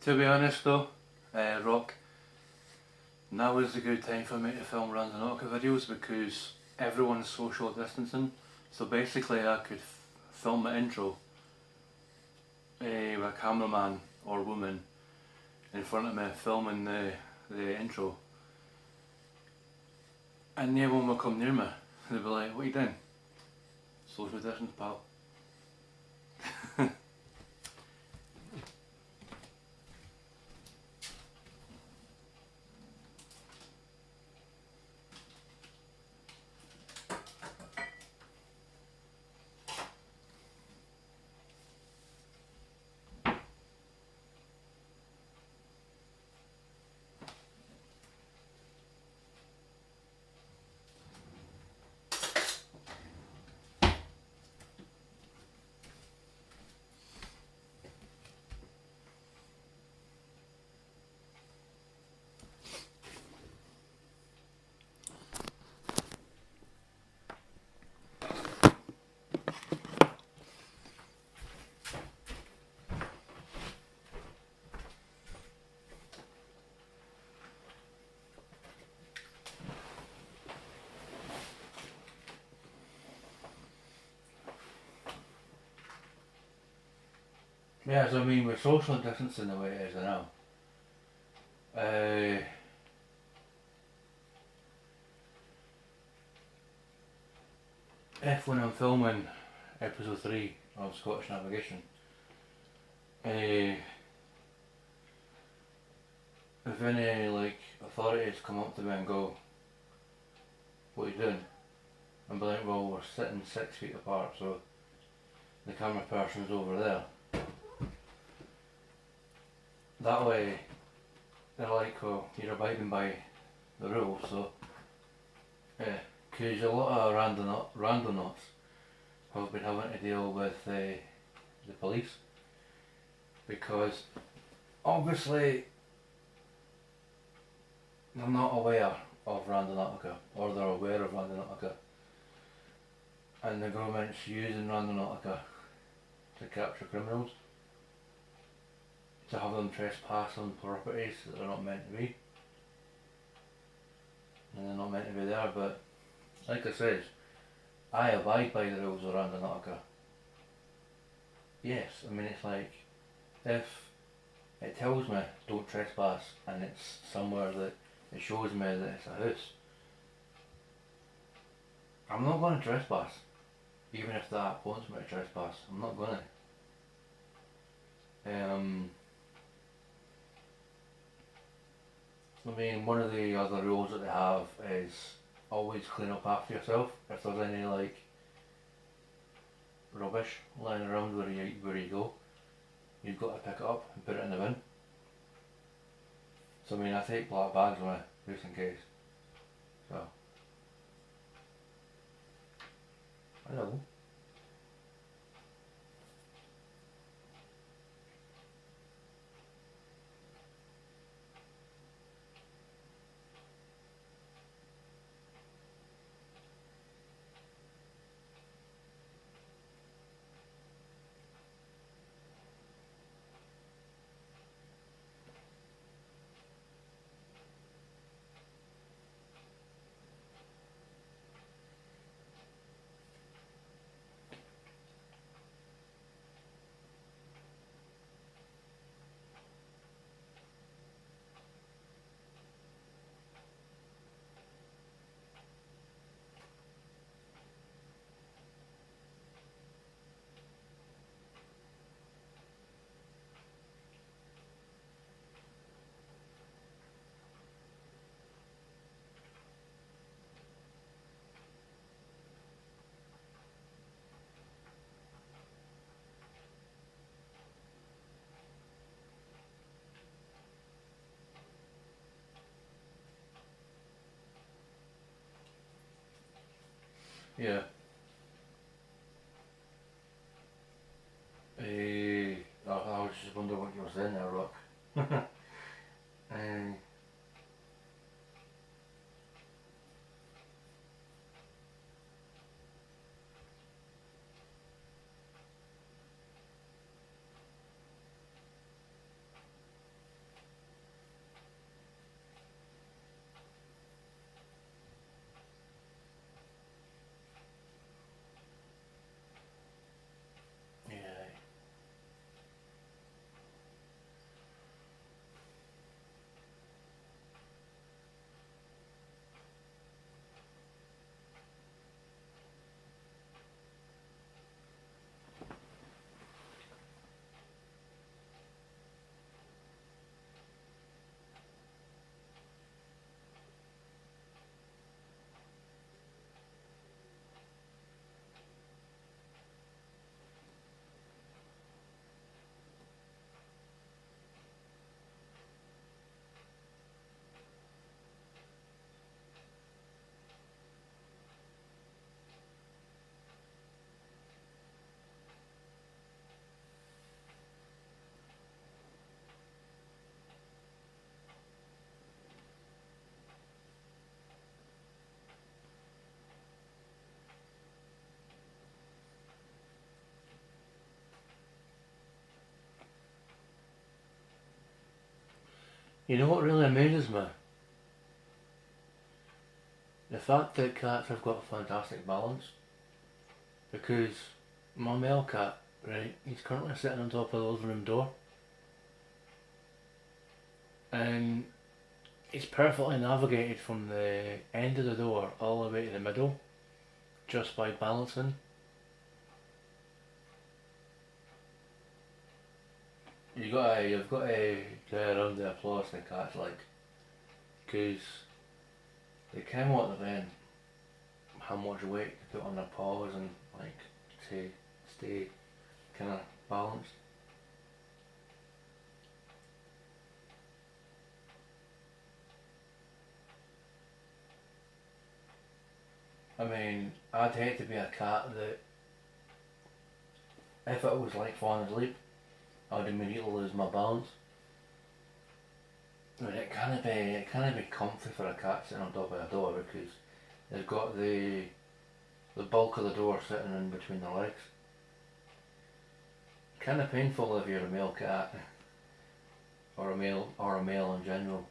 Speaker 2: To be honest though, Rock, now is a good time for me to film Randonautica videos because everyone's social distancing. So basically I could film the intro with a cameraman or woman in front of me filming the intro, and no one will come near me. They'll be like, what are you doing? Social distance, pal. Yeah, so I mean, we're social distancing the way it is now. If when I'm filming episode 3 of Scottish Navigation, if any like authorities come up to me and go, what are you doing? And be like, well, we're sitting 6 feet apart, so the camera person's over there. That way, they're like, well, you're abiding by the rules, so yeah. Because a lot of randonauts have been having to deal with the police, because obviously they're not aware of Randonautica, or they're aware of Randonautica, and the government's using Randonautica to capture criminals, to have them trespass on properties that they're not meant to be, and they're not meant to be there. But like I says, I abide by the rules around Antarctica. Yes, I mean it's like if it tells me don't trespass and it's somewhere that it shows me that it's a house, I'm not going to trespass. Even if that wants me to trespass, I'm not going to. I mean, one of the other rules that they have is always clean up after yourself. If there's any like rubbish lying around where you go, you've got to pick it up and put it in the bin. So I mean, I take black bags with me just in case. So I know. Yeah. I was just wondering what you were saying there, Rock. uh, yeah. You know what really amazes me? The fact that cats have got a fantastic balance. Because my male cat, right, he's currently sitting on top of the living room door. And he's perfectly navigated from the end of the door all the way to the middle just by balancing. You've got to get around the applause the cats like, because they can what they're doing, how much weight to put on their paws and like to stay kind of balanced. I mean, I'd hate to be a cat that, if it was like falling asleep, I'd immediately lose my balance. But it can't be comfy for a cat sitting on top of a door because they've got the bulk of the door sitting in between their legs. Kind of painful if you're a male cat, or a male in general.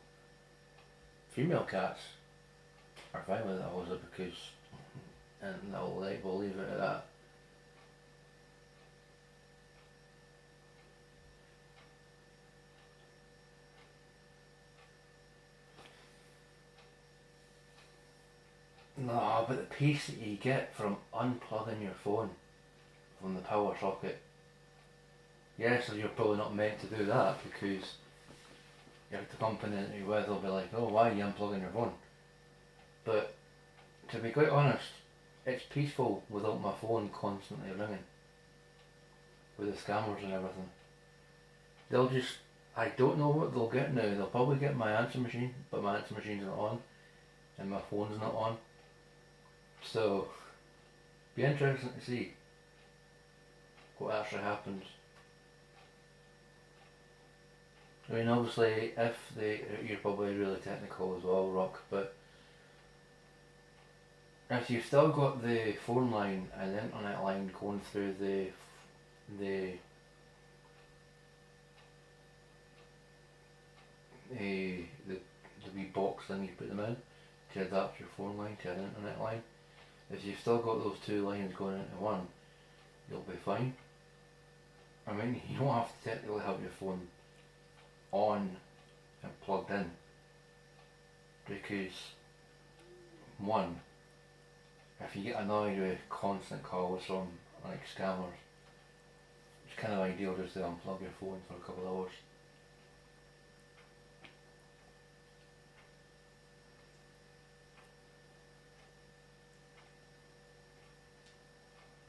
Speaker 2: Female cats are fine with it, obviously, because and we'll leave it at that. No, but the peace that you get from unplugging your phone from the power socket. Yes, so you're probably not meant to do that because the company that you're with will be like, oh, why are you unplugging your phone? But to be quite honest, it's peaceful without my phone constantly ringing with the scammers and everything. They'll just, I don't know what they'll get now. They'll probably get my answer machine, but my answer machine's not on and my phone's not on. So, be interesting to see what actually happens. I mean, obviously, you're probably really technical as well, Rock, but if you've still got the phone line and the internet line going through the wee box thing you put them in to adapt your phone line to an internet line, if you've still got those two lines going into one, you'll be fine. I mean, you don't have to technically have your phone on and plugged in because, one, if you get annoyed with constant calls from like scammers, it's kind of ideal just to unplug your phone for a couple of hours.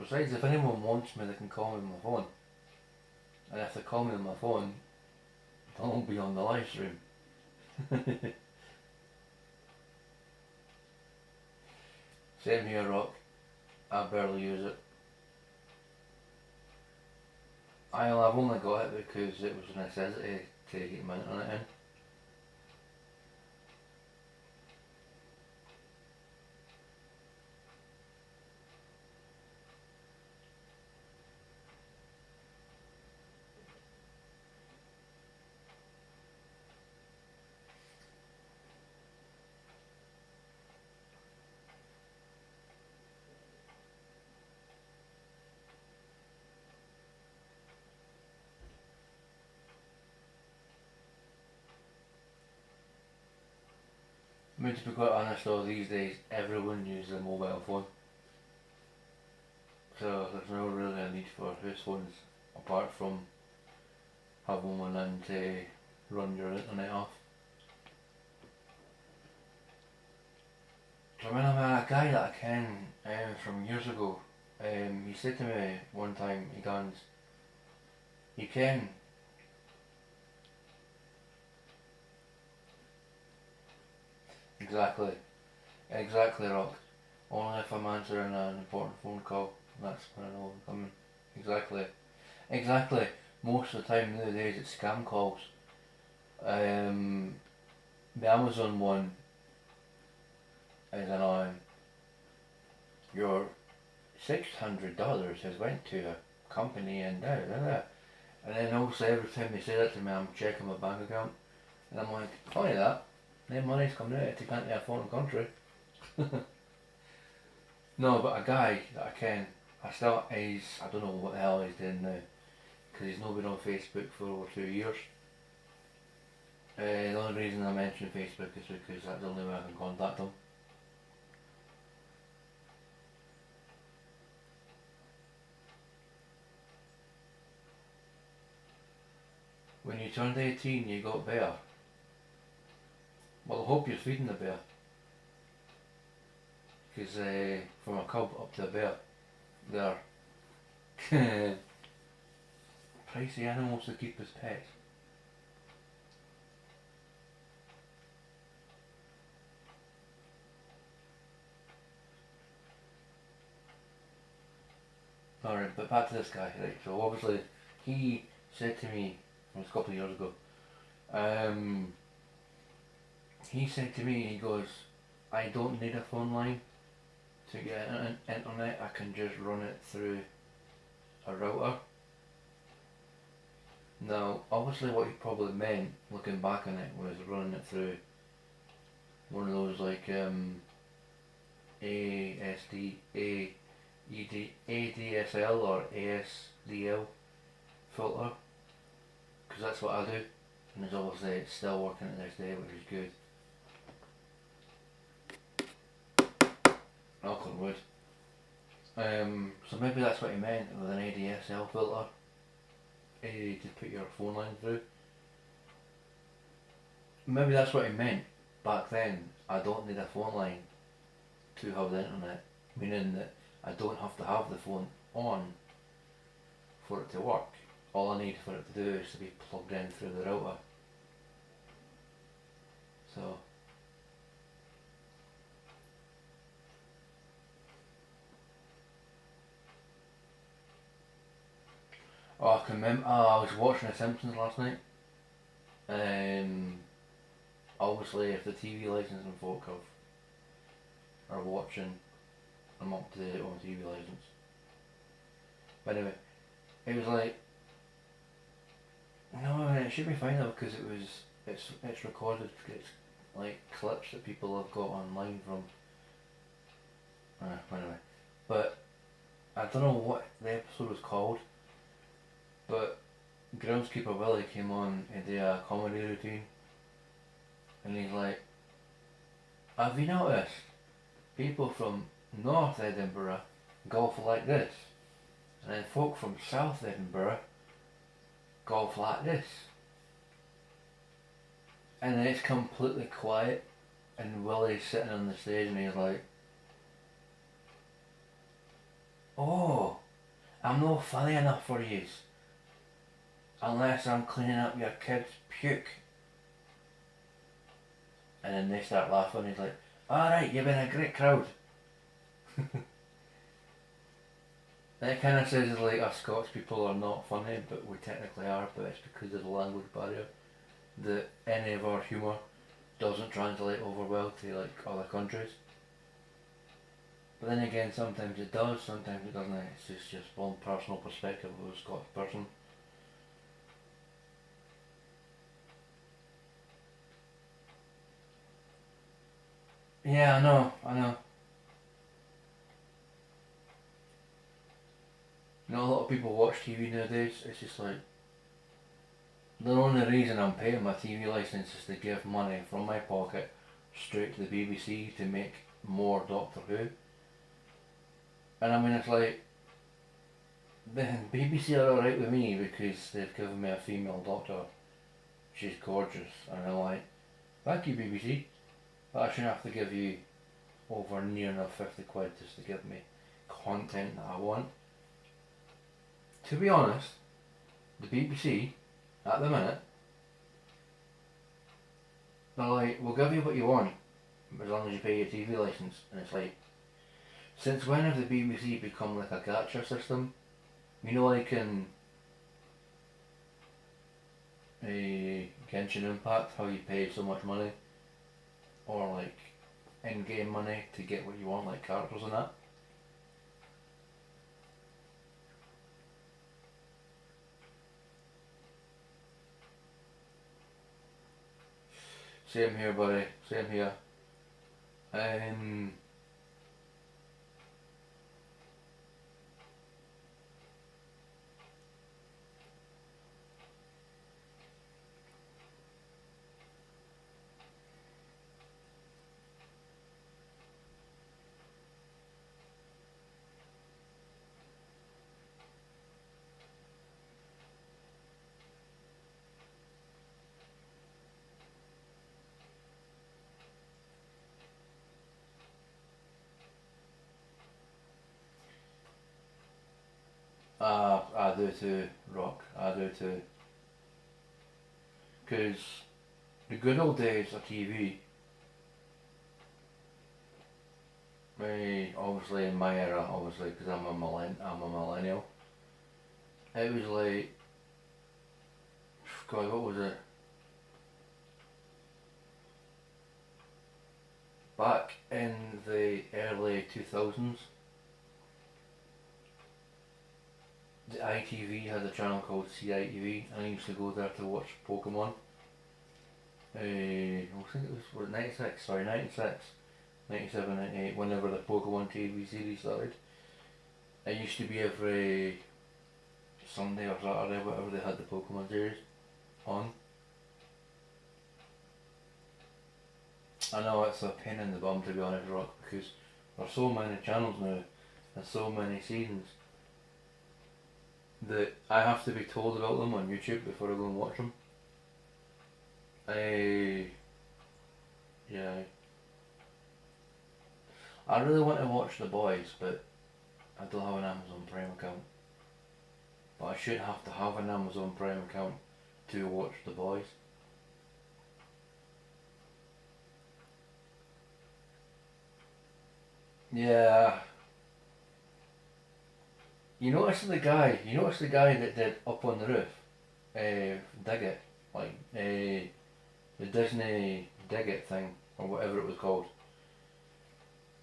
Speaker 2: Besides, if anyone wants me, they can call me on my phone. And if they call me on my phone, I won't be on the live stream. Same here, Rock. I barely use it. I've only got it because it was a necessity to get my internet in. I mean, to be quite honest though, these days everyone uses a mobile phone. So there's no really a need for house phones apart from having one in to run your internet off. So I remember a guy that I ken from years ago, he said to me one time, he goes, you ken, exactly Rock, only if I'm answering an important phone call, that's when I know I'm coming. Exactly, most of the time nowadays it's scam calls. The Amazon one is annoying. Your $600 has went to a company and da da da. And then also every time they say that to me, I'm checking my bank account, and I'm like, funny that, no money's coming out to go into a foreign country. No, but a guy that I ken, I don't know what the hell he's doing now, because he's not been on Facebook for over 2 years. The only reason I mention Facebook is because that's the only way I can contact him. When you turned 18 you got bear. Well, I hope you're feeding the bear. Because from a cub up to a bear, they're pricey animals to keep as pets. Alright, but back to this guy, right, so obviously he said to me, it was a couple of years ago, he said to me, he goes, I don't need a phone line to get internet, I can just run it through a router. Now, obviously what he probably meant, looking back on it, was running it through one of those like, ADSL or ASDL filter, because that's what I do, and it's obviously it's still working to this day, which is good. Knock on wood. So maybe that's what he meant with an ADSL filter, to put your phone line through. Maybe that's what he meant back then. I don't need a phone line to have the internet, meaning that I don't have to have the phone on for it to work. All I need for it to do is to be plugged in through the router. So I can remember, I was watching The Simpsons last night. Obviously if the TV licensing folk are watching, I'm up to date on TV license. But anyway, it was like, no, it should be fine though, because it's recorded. It's like clips that people have got online from. Anyway, but I don't know what the episode was called, but Groundskeeper Willie came on and did a comedy routine, and he's like, have you noticed people from North Edinburgh golf like this, and then folk from South Edinburgh golf like this? And then it's completely quiet, and Willie's sitting on the stage and he's like, oh, I'm not funny enough for yous, unless I'm cleaning up your kid's puke. And then they start laughing. He's like, alright, you've been a great crowd. That kind of says like us Scots people are not funny, but we technically are, but it's because of the language barrier that any of our humour doesn't translate over well to like other countries. But then again, sometimes it does, sometimes it doesn't. It's just one personal perspective of a Scottish person. Yeah, I know. You know, a lot of people watch TV nowadays. It's just like, the only reason I'm paying my TV licence is to give money from my pocket straight to the BBC to make more Doctor Who. And I mean, it's like, the BBC are alright with me because they've given me a female doctor. She's gorgeous, and I'm like, thank you BBC, but I shouldn't have to give you over near enough 50 quid just to give me content that I want. To be honest, the BBC, at the minute, they're like, we'll give you what you want, as long as you pay your TV licence. And it's like, since when have the BBC become like a gacha system? You know, like in Genshin Impact, how you pay so much money, or like in-game money to get what you want, like characters and that. Same here, buddy. Same here. I do too, Rock. I do too. Because the good old days of TV, obviously in my era, obviously because I'm a millennial, it was like, God, what was it? Back in the early 2000s, the ITV had a channel called CITV, and I used to go there to watch Pokemon. I think it was 96, sorry, 96. 97, 98, whenever the Pokemon TV series started. It used to be every Sunday or Saturday, whatever they had the Pokemon series on. I know it's a pain in the bum, to be honest, Rock, because there's so many channels now and so many seasons that I have to be told about them on YouTube before I go and watch them. Yeah. I really want to watch The Boys, but I don't have an Amazon Prime account. But I should have to have an Amazon Prime account to watch The Boys. Yeah. You notice the guy that did Up on the Roof? Dig It. Like, the Disney Dig It thing, or whatever it was called.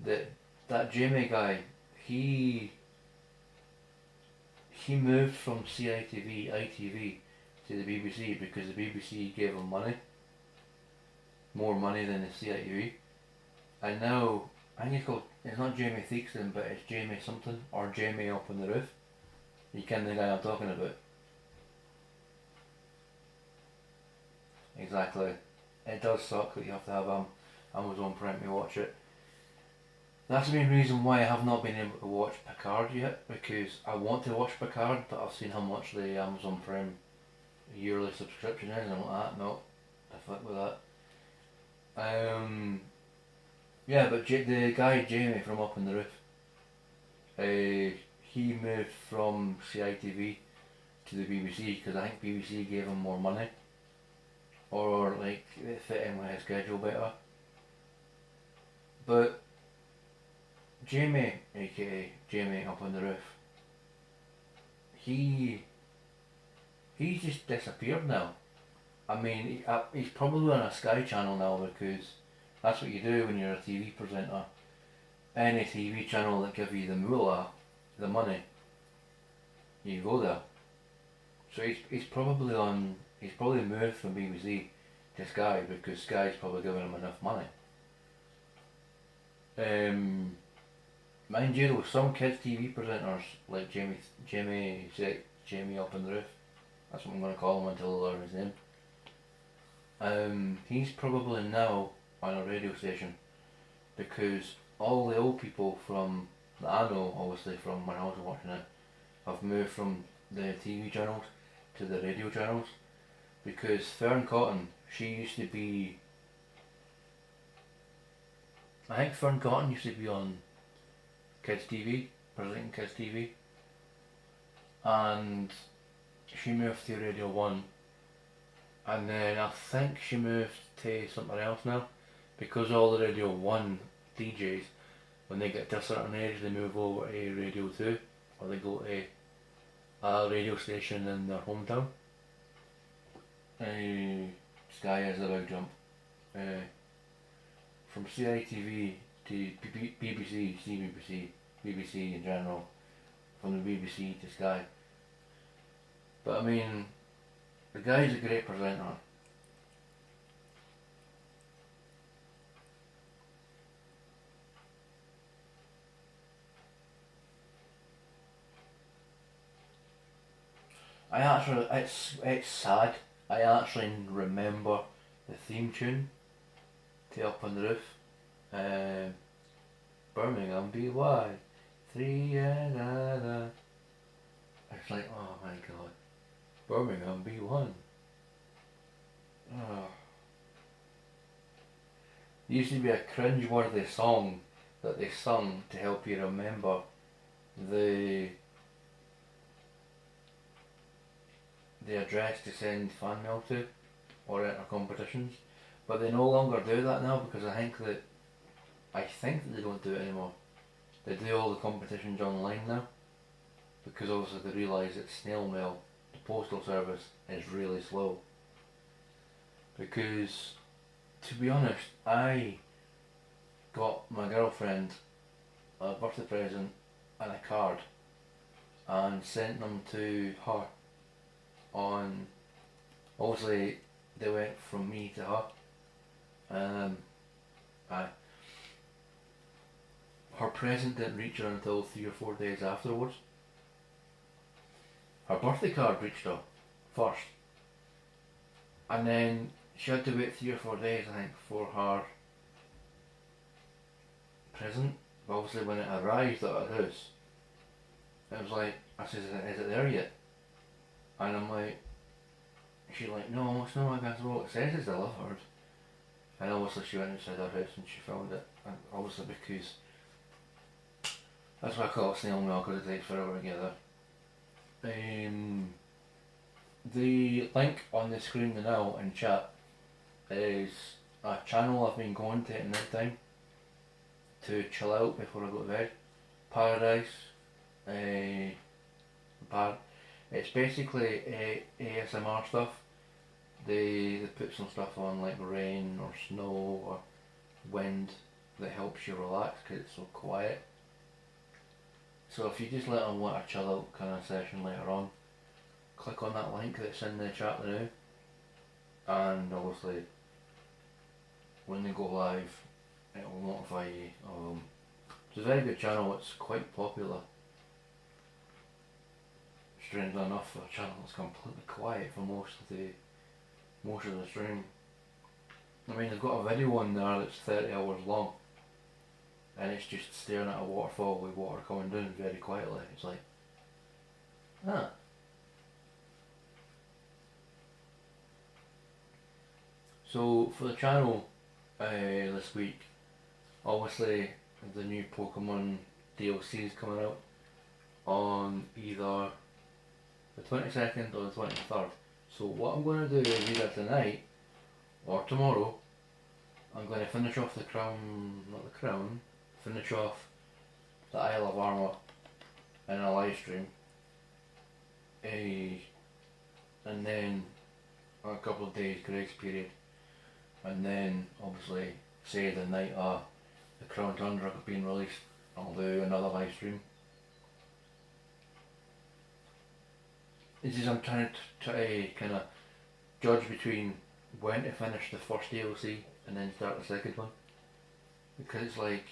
Speaker 2: That Jamie guy, he moved from CITV, ITV to the BBC because the BBC gave him money, more money than the CITV, and now I think it's not Jamie Theakston, but it's Jamie something, or Jamie Up on the Roof. You ken the guy I'm talking about. Exactly. It does suck that you have to have Amazon Prime to watch it. That's the main reason why I have not been able to watch Picard yet, because I want to watch Picard, but I've seen how much the Amazon Prime yearly subscription is, and I'm like, no, I fuck with that. Yeah, but the guy Jamie from Up on the Roof, he moved from CITV to the BBC because I think BBC gave him more money, or like it fit in with his schedule better. But Jamie, aka Jamie Up on the Roof, he's just disappeared now. I mean, he's probably on a Sky channel now, because that's what you do when you're a TV presenter. Any TV channel that give you the moolah, the money, you go there. So he's probably moved from BBC to Sky because Sky's probably giving him enough money. Mind you though, some kids TV presenters like Jamie Up on the Roof, that's what I'm going to call him until I learn his name. He's probably now on a radio station because all the old people from that I know, obviously from when I was watching it, have moved from the TV channels to the radio channels, because Fern Cotton, she used to be, I think Fern Cotton used to be on Kids TV, presenting Kids TV, and she moved to Radio 1, and then I think she moved to something else now, because all the Radio 1 DJs, when they get to a certain age, they move over to Radio 2, or they go to a radio station in their hometown. Sky is a big jump. From CITV to BBC, CBBC, BBC in general, from the BBC to Sky. But I mean, the guy's a great presenter. It's sad. I actually remember the theme tune to Up on the Roof. Birmingham BY 3 da da. It's like, oh my god, Birmingham B1. Oh. There used to be a cringe-worthy song that they sung to help you remember the address to send fan mail to or enter competitions, but they no longer do that now, because I think that they don't do it anymore. They do all the competitions online now, because obviously they realise that snail mail, the postal service, is really slow. Because, to be honest, I got my girlfriend a birthday present and a card and sent them to her on, obviously they went from me to her. her present didn't reach her until 3 or 4 days afterwards. Her birthday card reached her first, and then she had to wait 3 or 4 days, I think, for her present. But obviously, when it arrived at her house, it was like, I said, is it there yet? And I'm like, she's like, no, it's not. I said, well, it says it's delivered. And obviously she went inside her house and she found it. And obviously because, that's why I call it snail mail, because it takes forever to get there. The link on the screen now in chat is a channel I've been going to at night time to chill out before I go to bed. Paradise. It's basically ASMR stuff. They put some stuff on like rain or snow or wind that helps you relax because it's so quiet. So if you just let them want a chill out kind of session later on, click on that link that's in the chat now, and obviously when they go live it will notify you. It's a very good channel, it's quite popular. Strangely enough, for a channel that's completely quiet for most of the stream. I mean, they've got a video on there that's 30 hours long, and it's just staring at a waterfall with water coming down very quietly. It's like, ah. So for the channel this week, obviously the new Pokemon DLC is coming out on either the 22nd or the 23rd. So what I'm going to do is either tonight or tomorrow, I'm going to finish off finish off the Isle of Armor in a live stream. And then a couple of days grace period. And then obviously say the night of the Crown Tundra being released, I'll do another live stream. It's just I'm trying to kind of judge between when to finish the first DLC and then start the second one, because it's like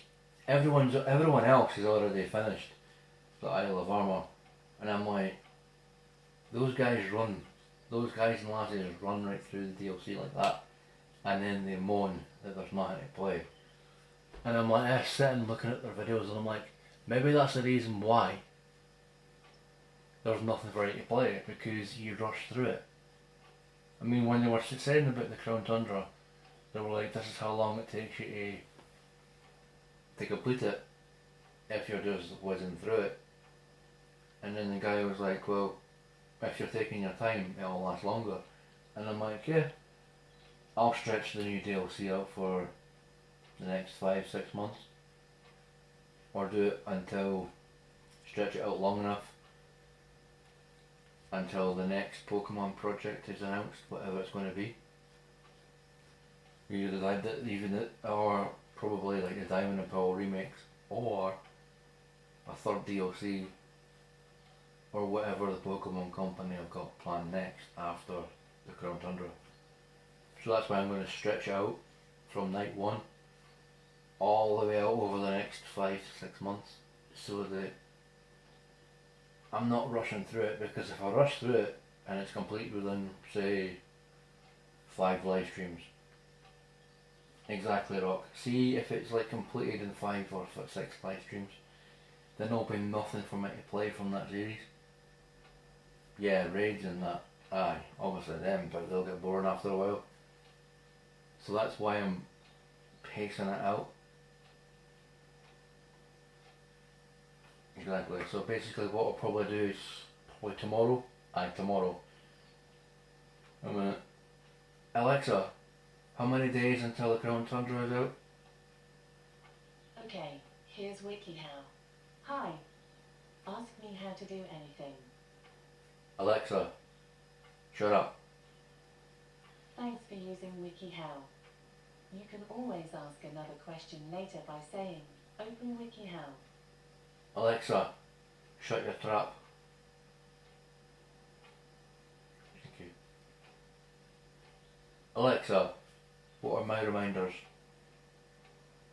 Speaker 2: everyone else has already finished the Isle of Armor, and I'm like, those guys and lasses run right through the DLC like that, and then they moan that there's nothing to play, and I'm like, sitting looking at their videos, and I'm like, maybe that's the reason why there's nothing for you to play, because you rush through it. I mean, when they were saying about the Crown Tundra, they were like, this is how long it takes you to complete it if you're just whizzing through it. And then the guy was like, well, if you're taking your time, it'll last longer. And I'm like, yeah, I'll stretch the new DLC out for the next 5-6 months, or do it until, stretch it out long enough until the next Pokemon project is announced, whatever it's going to be. Either that, or probably like the Diamond and Pearl remakes, or a third DLC, or whatever the Pokemon company have got planned next after the Crown Tundra. So that's why I'm going to stretch it out from night 1 all the way out over the next 5 to 6 months, so that I'm not rushing through it, because if I rush through it and it's complete within, say, 5 live streams. Exactly, Rock. See if it's like completed in 5 or 6 live streams, then there'll be nothing for me to play from that series. Yeah, raids and that, aye, obviously them, but they'll get boring after a while. So that's why I'm pacing it out. Exactly. So basically what I'll probably do is probably tomorrow. Tomorrow. A minute. Alexa, how many days until the Crown Tundra is out?
Speaker 3: Okay, here's WikiHow. Hi. Ask me how to do anything.
Speaker 2: Alexa, shut up.
Speaker 3: Thanks for using WikiHow. You can always ask another question later by saying, open WikiHow.
Speaker 2: Alexa, shut your trap. Thank you. Alexa, what are my reminders?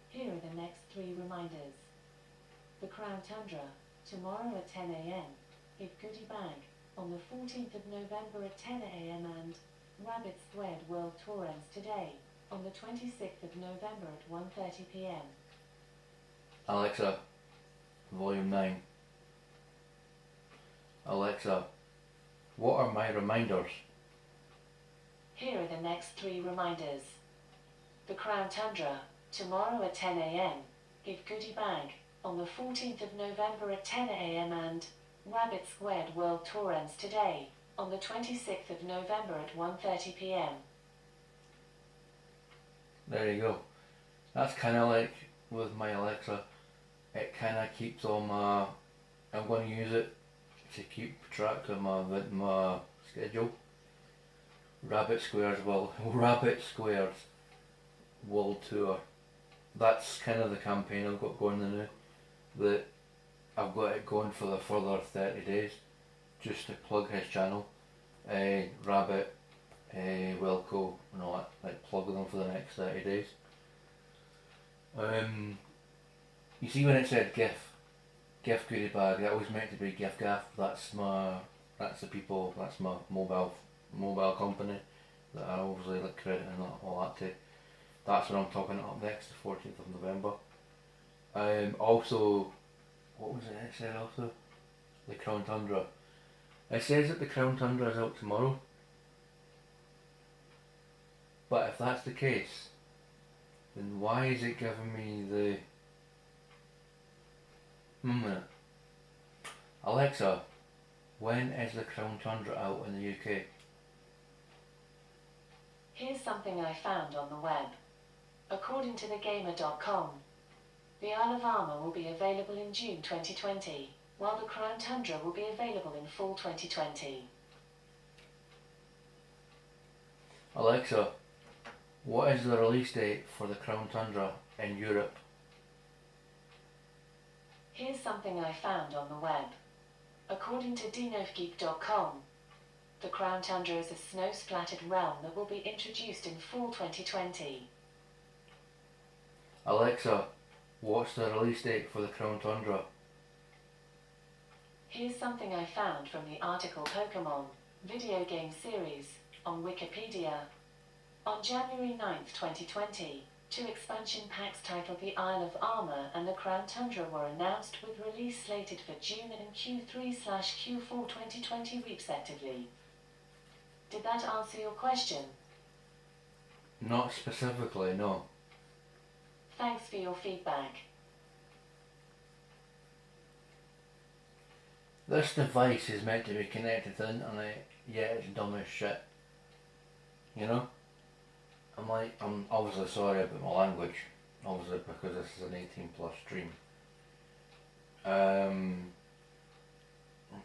Speaker 3: Here are the next 3 reminders. The Crown Tundra, tomorrow at 10 a.m. Give goodie bag, on the 14th of November at 10 a.m. and Rabbit Squared World Tour ends today, on the 26th of November at 1:30 p.m.
Speaker 2: Alexa, Volume 9. Alexa, what are my reminders?
Speaker 3: Here are the next 3 reminders. The Crown Tundra, tomorrow at 10 a.m. Give goodie bag, on the 14th of November at 10 a.m. and Rabbit Squared World Tour ends today, on the 26th of November at 1:30 p.m.
Speaker 2: There you go. That's kind of like with my Alexa. It kind of keeps all my... I'm going to use it to keep track of my schedule. Rabbit Squares World Tour. That's kind of the campaign I've got going now. That I've got it going for the further 30 days, just to plug his channel, Rabbit, Wilco, and all that. Like plug them for the next 30 days. You see when it said gift goodie bag, that was meant to be gift gaff. That's my mobile company that I obviously like credit and all that to. That's what I'm talking up next, the 14th of November. Also, what was it said also? The Crown Tundra. It says that the Crown Tundra is out tomorrow. But if that's the case, then why is it giving me the... Alexa, when is the Crown Tundra out in the UK?
Speaker 3: Here's something I found on the web. According to thegamer.com, the Isle of Armor will be available in June 2020, while the Crown Tundra will be available in fall 2020.
Speaker 2: Alexa, what is the release date for the Crown Tundra in Europe?
Speaker 3: Here's something I found on the web. According to dnofgeek.com, the Crown Tundra is a snow-splattered realm that will be introduced in fall 2020.
Speaker 2: Alexa, what's the release date for the Crown Tundra?
Speaker 3: Here's something I found from the article Pokemon video game series on Wikipedia. On January 9th, 2020, 2 expansion packs titled The Isle of Armor and the Crown Tundra were announced, with release slated for June and Q3/Q4 2020 respectively. Did that answer your question?
Speaker 2: Not specifically, no.
Speaker 3: Thanks for your feedback.
Speaker 2: This device is meant to be connected to the internet, yet it's dumb as shit. You know? I'm obviously sorry about my language, obviously, because this is an 18 plus stream.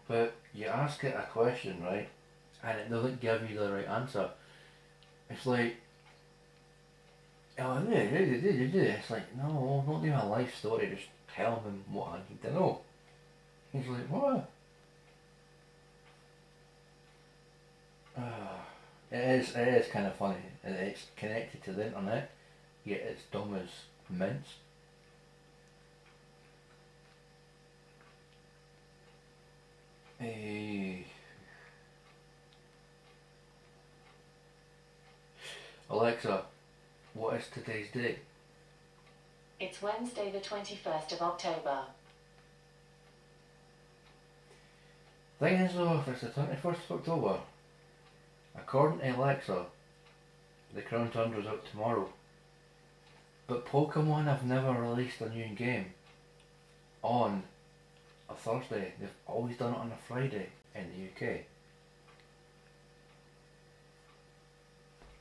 Speaker 2: But you ask it a question, right, and it doesn't give you the right answer. It's like, oh, it's like, no, not do a life story, just tell him what I need to know. He's like, what? It is kind of funny. It's connected to the internet, yet it's dumb as mince. Alexa, what is today's date?
Speaker 3: It's Wednesday the 21st of October.
Speaker 2: Thing is though, if it's the 21st of October, according to Alexa, the Crown Tundra's out tomorrow. But Pokemon have never released a new game on a Thursday. They've always done it on a Friday in the UK.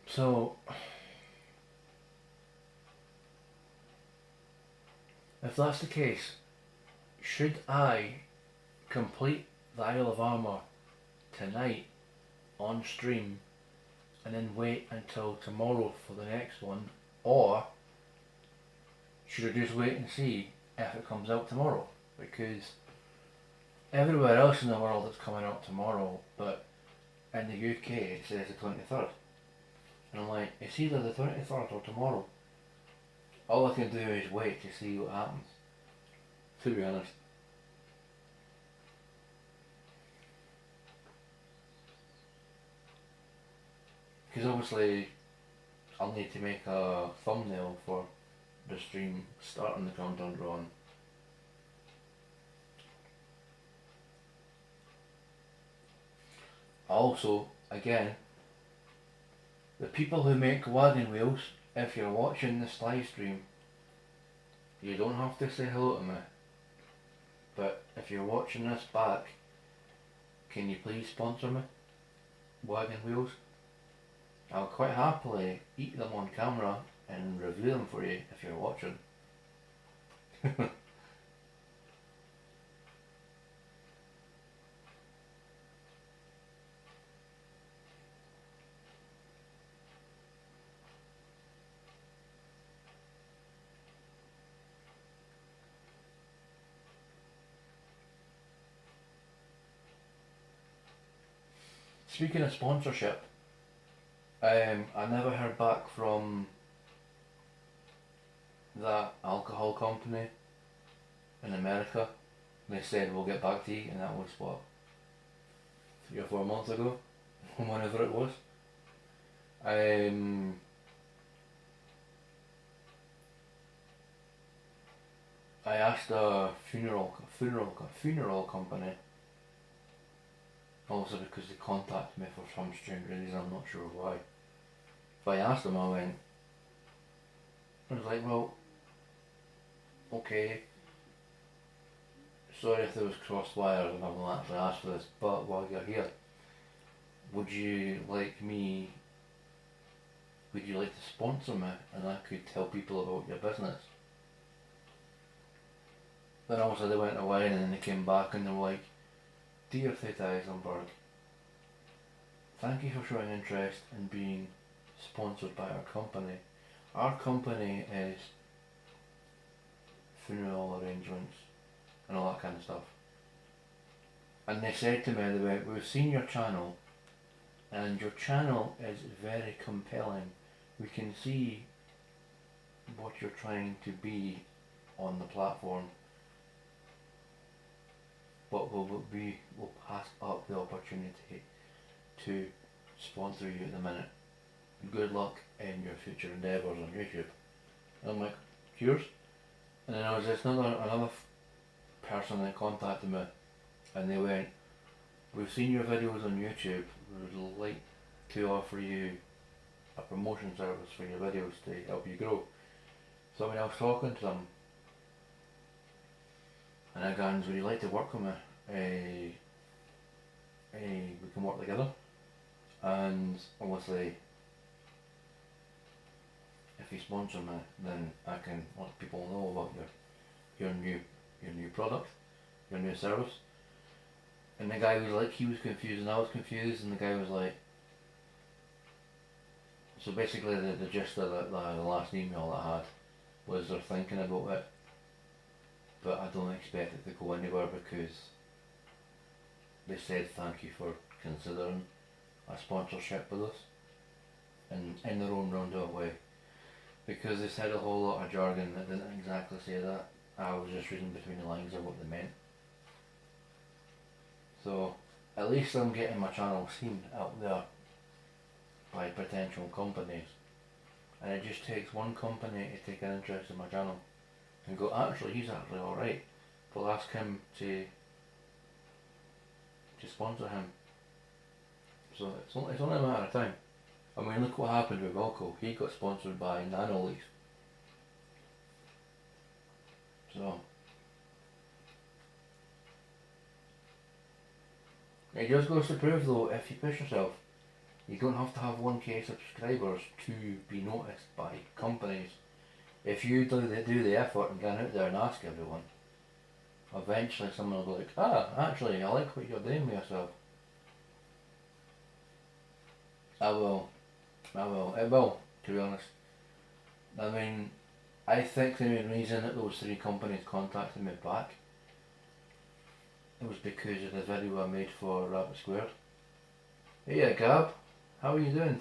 Speaker 2: So, if that's the case, should I complete the Isle of Armor tonight on stream and then wait until tomorrow for the next one, or should I just wait and see if it comes out tomorrow? Because everywhere else in the world it's coming out tomorrow, but in the UK it says the 23rd. And I'm like, it's either the 23rd or tomorrow. All I can do is wait to see what happens. to be honest. Because obviously I'll need to make a thumbnail for the stream starting the countdown drawn. Also, again, the people who make Wagoooon Wheels, if you're watching this live stream, you don't have to say hello to me. But if you're watching this back, can you please sponsor me? Wagoooon Wheels? I'll quite happily eat them on camera and review them for you if you're watching. Speaking of sponsorship, I never heard back from that alcohol company in America. They said we'll get back to you, and that was what, 3 or 4 months ago, whenever it was. I asked a funeral company, also because they contacted me for some strange reason, I'm not sure why. But I asked them, I was like, well, okay, sorry if there was crossed wires and I've not actually asked for this, but while you're here, would you like to sponsor me and I could tell people about your business? Then obviously they went away and then they came back and they were like, dear Theta Eisenberg, thank you for showing interest in being sponsored by our company. Our company is funeral arrangements and all that kind of stuff. And they said to me, we've seen your channel and your channel is very compelling. We can see what you're trying to be on the platform, but we'll pass up the opportunity to sponsor you at the minute. Good luck in your future endeavours on YouTube. And I'm like, cheers. And then there was this another person that contacted me and they went, we've seen your videos on YouTube, we would like to offer you a promotion service for your videos to help you grow. So when I was talking to them, and I goes, would you like to work with me? We can work together. And obviously, if you sponsor me, then I can let people know about your new product, your new service. And the guy was like, he was confused and I was confused, and the guy was like, so basically the gist of the last email that I had was they're thinking about it, but I don't expect it to go anywhere because they said thank you for considering a sponsorship with us, and in their own roundabout way, because they said a whole lot of jargon that didn't exactly say that. I was just reading between the lines of what they meant. So at least I'm getting my channel seen out there by potential companies, and it just takes one company to take an interest in my channel and go, actually he's actually alright, we'll ask him to sponsor him. So it's only a matter of time. I mean, look what happened with Wilco. He got sponsored by Nanoleaf. So it just goes to prove though, if you push yourself, you don't have to have 1k subscribers to be noticed by companies. If you do the effort and get out there and ask everyone, eventually someone will be like, ah, actually I like what you're doing with yourself. It will, to be honest. I mean, I think the main reason that those 3 companies contacted me back, it was because of the video I made for Rabbit Squared. Hey Gab, how are you doing?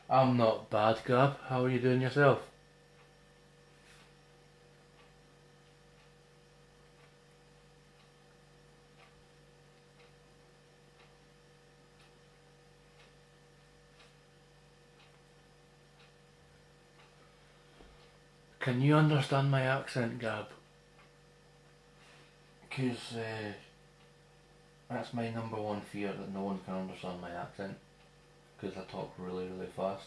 Speaker 2: I'm not bad, Gab. How are you doing yourself? Can you understand my accent, Gab? Because that's my number one fear, that no one can understand my accent. Because I talk really, really fast.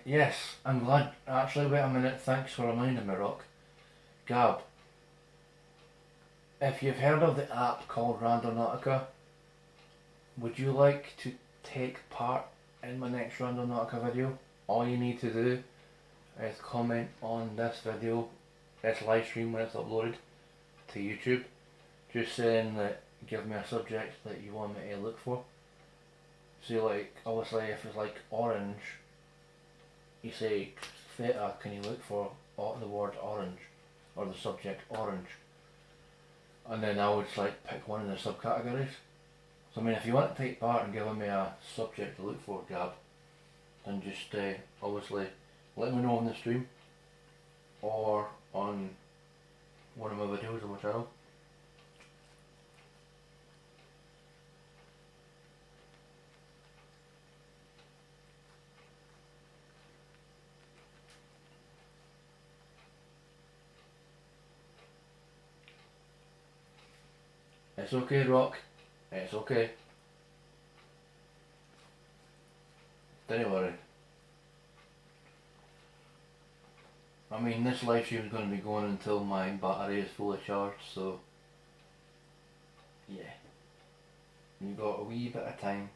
Speaker 2: Yes, I'm glad. Actually, wait a minute. Thanks for reminding me, Rock. Gab, if you've heard of the app called Randonautica, would you like to take part in my next Randonautica video? All you need to do is comment on this video, this live stream when it's uploaded to YouTube, just saying that, give me a subject that you want me to look for. So like, obviously if it's like orange, you say, Theta, can you look for the word orange, or the subject orange? And then I would like pick one of the subcategories. So I mean, if you want to take part in giving me a subject to look for, Gab, then just obviously let me know on the stream or on one of my videos on my channel. It's okay, Rock. It's okay. Don't worry. I mean, this live stream is going to be going until my battery is fully charged, so yeah. You've got a wee bit of time.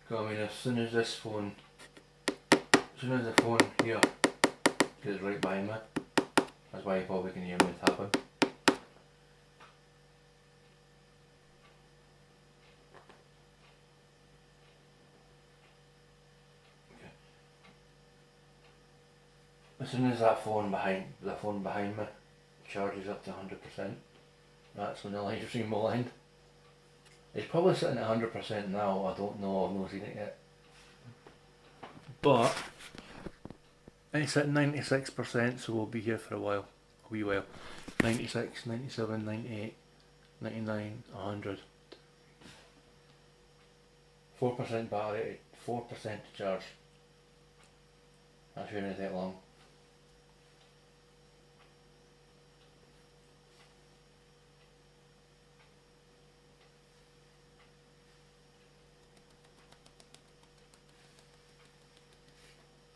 Speaker 2: I mean, as soon as the phone here is right behind me, that's why you probably can hear me tapping. Okay. As soon as the phone behind me charges up to 100%, that's when the live stream will end. It's probably sitting at 100% now, I don't know, I've not seen it yet. But it's at 96%, so we'll be here for a wee while. 96, 97, 98, 99, 100. 4% battery, 4% to charge. That shouldn't take long.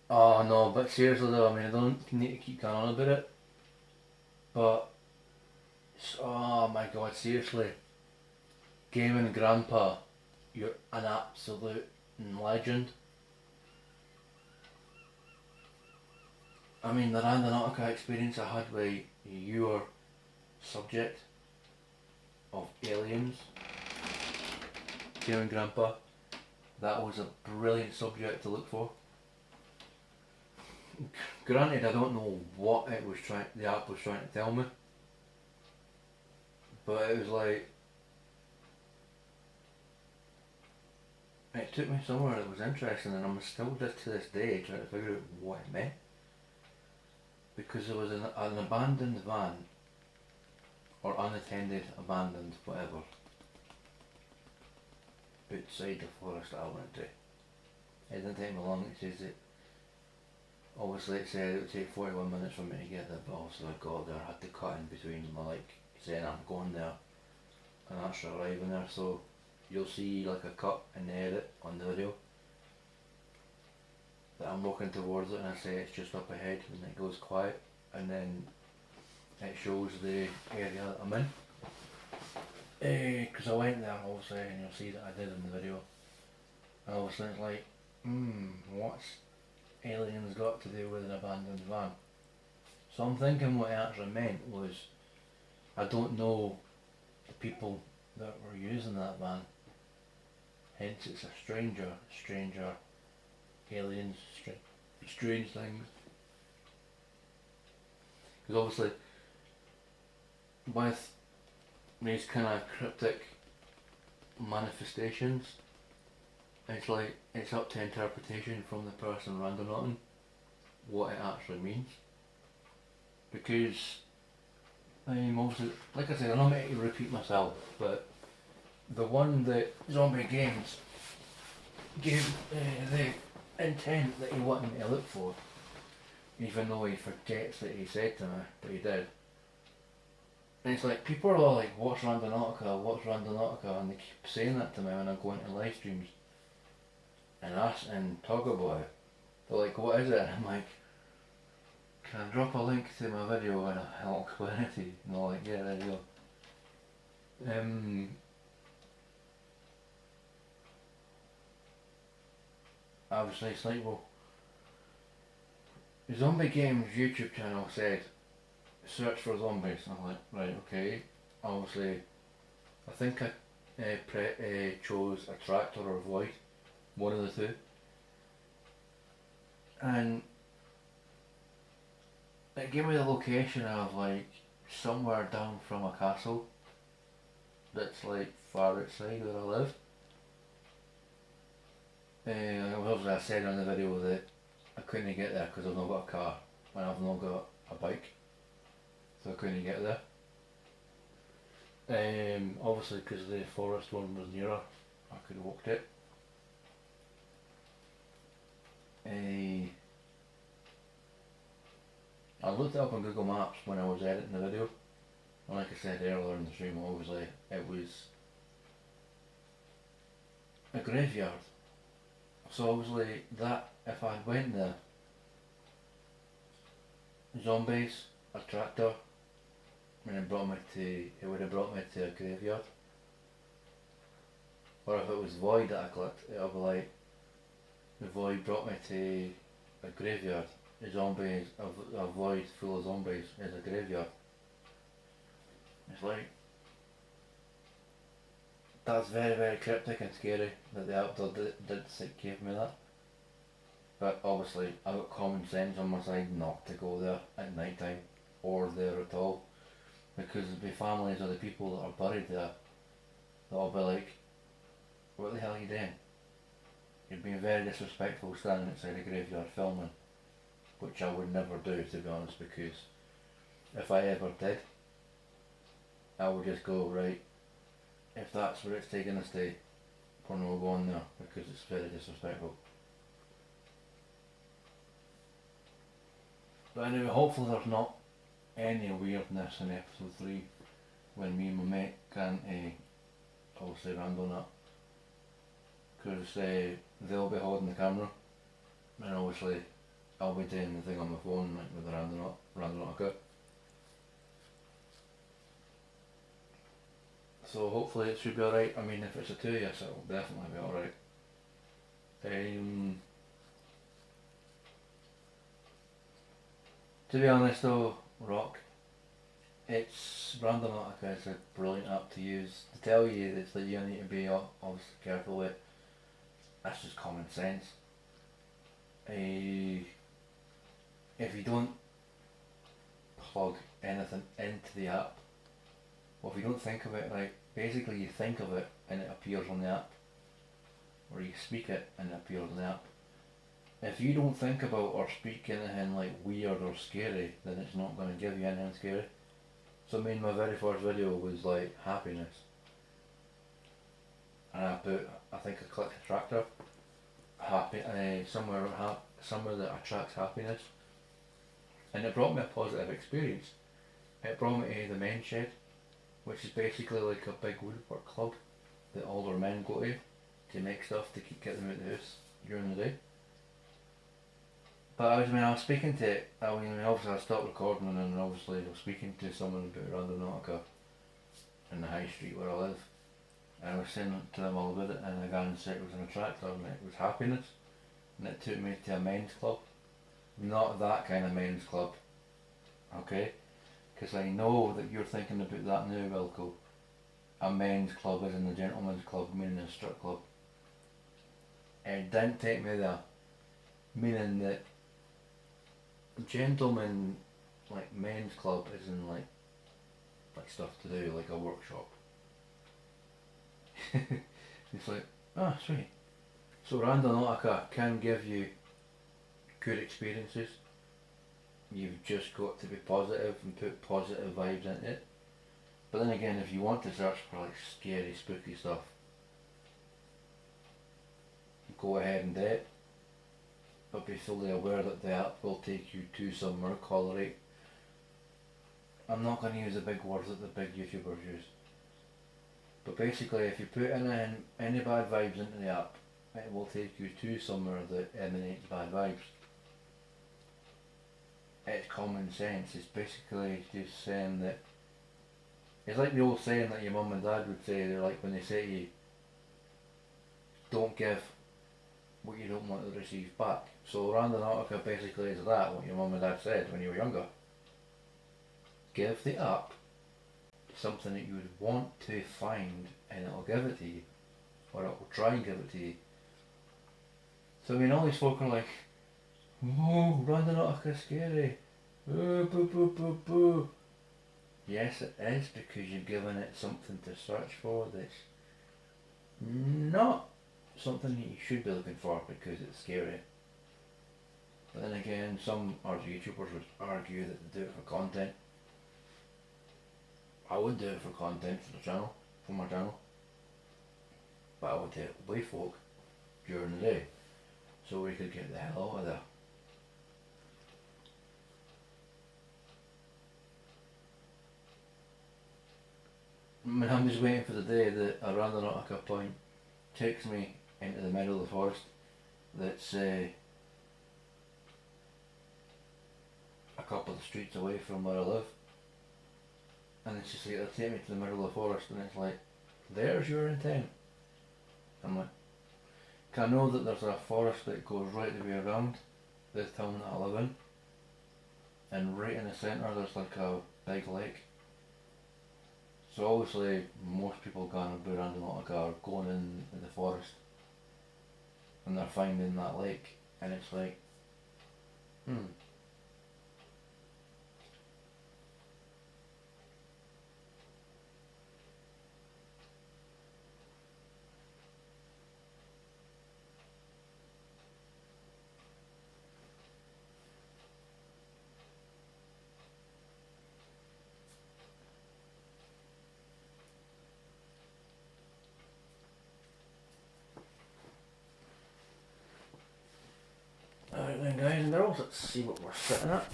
Speaker 2: Oh no, but seriously though, I mean, I don't need to keep going on about it, but oh my god, seriously, Gaming Grandpa, you're an absolute legend. I mean, the Randonautica experience I had with your subject of aliens, Gaming Grandpa, that was a brilliant subject to look for. Granted, I don't know what the app was trying to tell me, but it was like, it took me somewhere that was interesting, and I'm still just to this day trying to figure out what it meant. Because there was an abandoned van, or unattended, abandoned, whatever, outside the forest that I went to. It didn't take me long. It says that, obviously it said it would take 41 minutes for me to get there, but also I got there, I had to cut in between my like saying I'm going there and actually arriving there, so you'll see like a cut in the edit on the video. that I'm walking towards it and I say it's just up ahead and it goes quiet and then it shows the area that I'm in. Because I went there obviously and you'll see that I did in the video. And obviously it's like, what's aliens got to do with an abandoned van? So I'm thinking what it actually meant was, I don't know the people that were using that van. Hence it's a stranger, aliens, strange things. Because obviously with these kind of cryptic manifestations, it's like it's up to interpretation from the person randonauting what it actually means. Because obviously, like I said, I'm not meant to repeat myself, but the one that Zombie Games gave the intent that he wanted me to look for, even though he forgets that he said to me, but he did. And it's like, people are all like, what's Randonautica, what's Randonautica, and they keep saying that to me when I go into live streams and talk about it. They're like, what is it? And I'm like, can I drop a link to my video and I'll explain it to you? And they're like, yeah, there you go. Obviously it's like, well, Zombie Games YouTube channel said search for zombies. I'm like, right, okay. Obviously I think I chose a tractor or void, one of the two, and it gave me the location of like somewhere down from a castle that's like far outside where I live. Obviously I said on the video that I couldn't get there because I've not got a car and I've not got a bike, so I couldn't get there. Obviously because the forest one was nearer, I could have walked it. I looked it up on Google Maps when I was editing the video, and like I said earlier in the stream, obviously it was a graveyard. So obviously that, if I went there, zombies, a tractor, and it would have brought me to a graveyard. Or if it was void that I clicked, it would be like, the void brought me to a graveyard. A void full of zombies is a graveyard. It's like, that's very, very cryptic and scary that the app did give me that. But obviously I got common sense on my side not to go there at night time or there at all, because the families of the people that are buried there, they'll be like, what the hell are you doing? You're being very disrespectful standing outside a graveyard filming, which I would never do, to be honest, because if I ever did, I would just go, right, if that's where it's taking us to, we're not going there, because it's very disrespectful. But anyway, hopefully there's not any weirdness in episode 3 when me and my mate can't obviously ramble on that, because they'll be holding the camera and obviously I'll be doing the thing on my phone like with the Randonautica. So hopefully it should be alright. I mean, if it's a 2, yes, it'll definitely be alright. To be honest though, Rock, Randonautica is a brilliant app to use. To tell you that you need to be obviously careful with, that's just common sense. If you don't plug anything into the app, well, if you don't think of it, like, basically you think of it and it appears on the app, or you speak it and it appears on the app. If you don't think about or speak anything like weird or scary, then it's not going to give you anything scary. So I mean, my very first video was like happiness, and I think I clicked a tractor, somewhere that attracts happiness, and it brought me a positive experience. It brought me to the men's shed, which is basically like a big woodwork club that all their men go to make stuff to get them out of the house during the day. But I was speaking to, obviously I stopped recording and then obviously I was speaking to someone about Randonautica in the high street where I live. And I was saying to them all about it, and the guy said it was an attractor and it was happiness. And it took me to a men's club. Not that kind of men's club. Okay? Because I know that you're thinking about that now, Wilco. A men's club isn't a gentleman's club, meaning a strip club. It didn't take me there. Meaning that gentlemen, like men's club, isn't like stuff to do, like a workshop. It's like, ah, sweet. So Randonautica can give you good experiences. You've just got to be positive and put positive vibes into it. But then again, if you want to search for like scary, spooky stuff, go ahead and do it. But be fully aware that the app will take you to somewhere called right. I'm not going to use the big words that the big YouTubers use. But basically, if you put in any bad vibes into the app, it will take you to somewhere that emanates bad vibes. It's common sense. It's basically just saying that. It's like the old saying that your mum and dad would say. They're like when they say to you, don't give what you don't want to receive back. So Randonautica basically is that, what your mum and dad said when you were younger. Give the app something that you would want to find and it'll give it to you. Or it will try and give it to you. So I mean, all these folk are like, oh, Randonautica scary. Oh, boo boo boo boo. Yes, it is, because you've given it something to search for that's not something that you should be looking for because it's scary. But then again, some YouTubers would argue that they do it for content. I would do it for content for the channel, for my channel. But I would take it away folk during the day so we could get the hell out of there. I mean, I'm just waiting for the day that a Randonautica point takes me into the middle of the forest that's a couple of streets away from where I live. And it's just like, they'll take me to the middle of the forest and it's like, there's your intent. I'm like, can I know that there's a forest that goes right the way around the town that I live in, and right in the centre there's like a big lake. So obviously most people going about Randonautica are going in the forest and they're finding that lake, and it's like, alright then guys and girls, let's see what we're sitting at.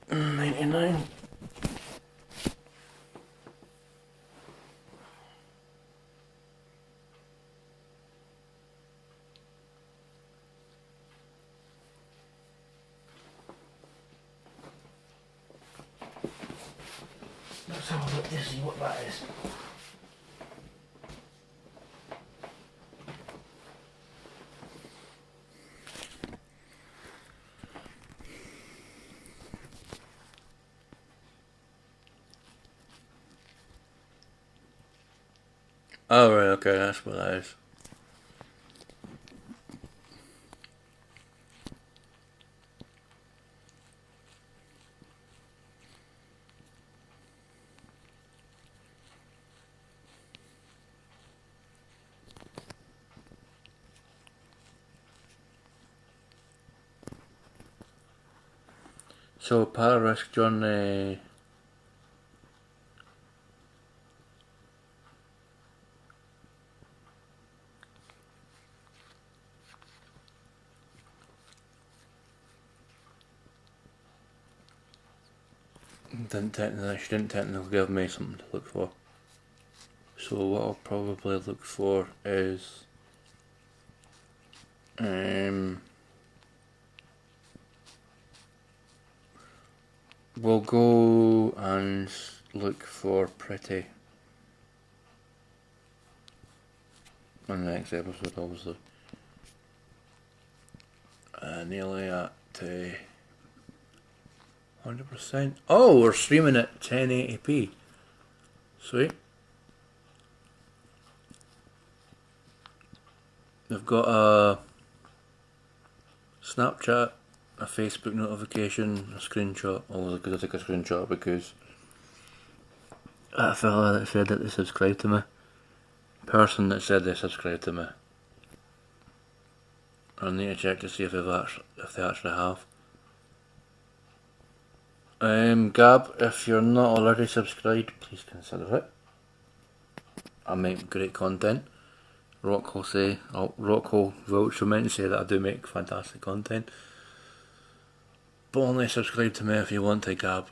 Speaker 2: $99. Let's have a look to see what that is. Oh right, okay, that's what that is. So Para-Risk Journey. She didn't technically give me something to look for. So what I'll probably look for is we'll go and look for Pretty on the next episode, obviously. Nearly at 100%. Oh, we're streaming at 1080p. Sweet. We've got a Snapchat, a Facebook notification, a screenshot. Oh, because I took a screenshot because that fella that said that they subscribed to me, person that said they subscribed to me, I need to check to see if they actually have. Gab, if you're not already subscribed, please consider it. I make great content. Rock will vouch for me and say that I do make fantastic content. But only subscribe to me if you want to, Gab.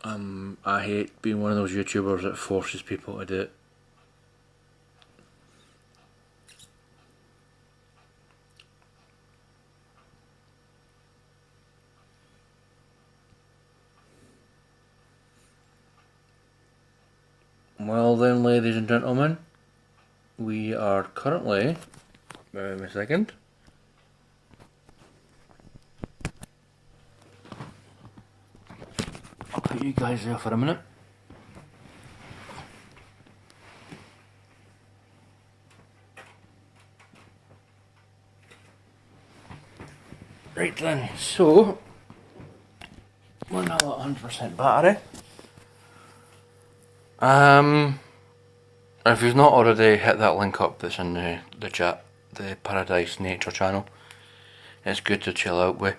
Speaker 2: I hate being one of those YouTubers that forces people to do it. Well then, ladies and gentlemen, we are currently, bear with me a second. I'll put you guys there for a minute. Right then, so we're now at 100% battery. If you've not already hit that link up that's in the chat, the Paradise Nature channel, it's good to chill out with.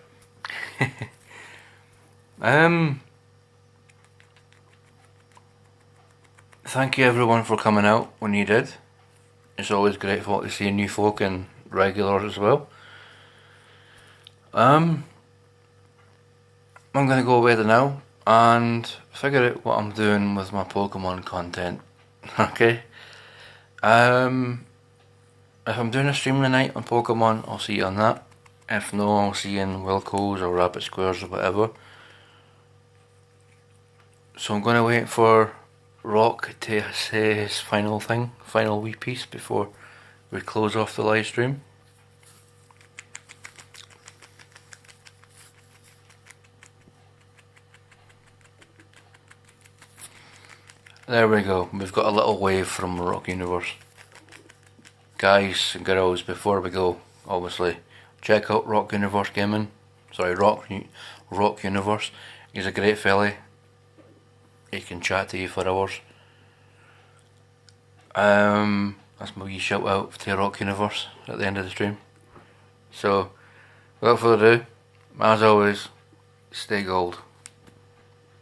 Speaker 2: Thank you everyone for coming out when you did. It's always grateful to see new folk and regulars as well. I'm gonna go away now and figure out what I'm doing with my Pokemon content. Okay? If I'm doing a stream tonight on Pokemon, I'll see you on that. If no, I'll see you in Wilco's or Rabbit Squares or whatever. So I'm gonna wait for Rock to say his final wee piece before we close off the live stream. There we go, we've got a little wave from Rock Universe. Guys and girls, before we go, obviously, check out Rock Universe Gaming. Sorry, Rock Universe. He's a great fella. He can chat to you for hours. That's my wee shout out to Rock Universe at the end of the stream. So, without further ado, as always, stay gold.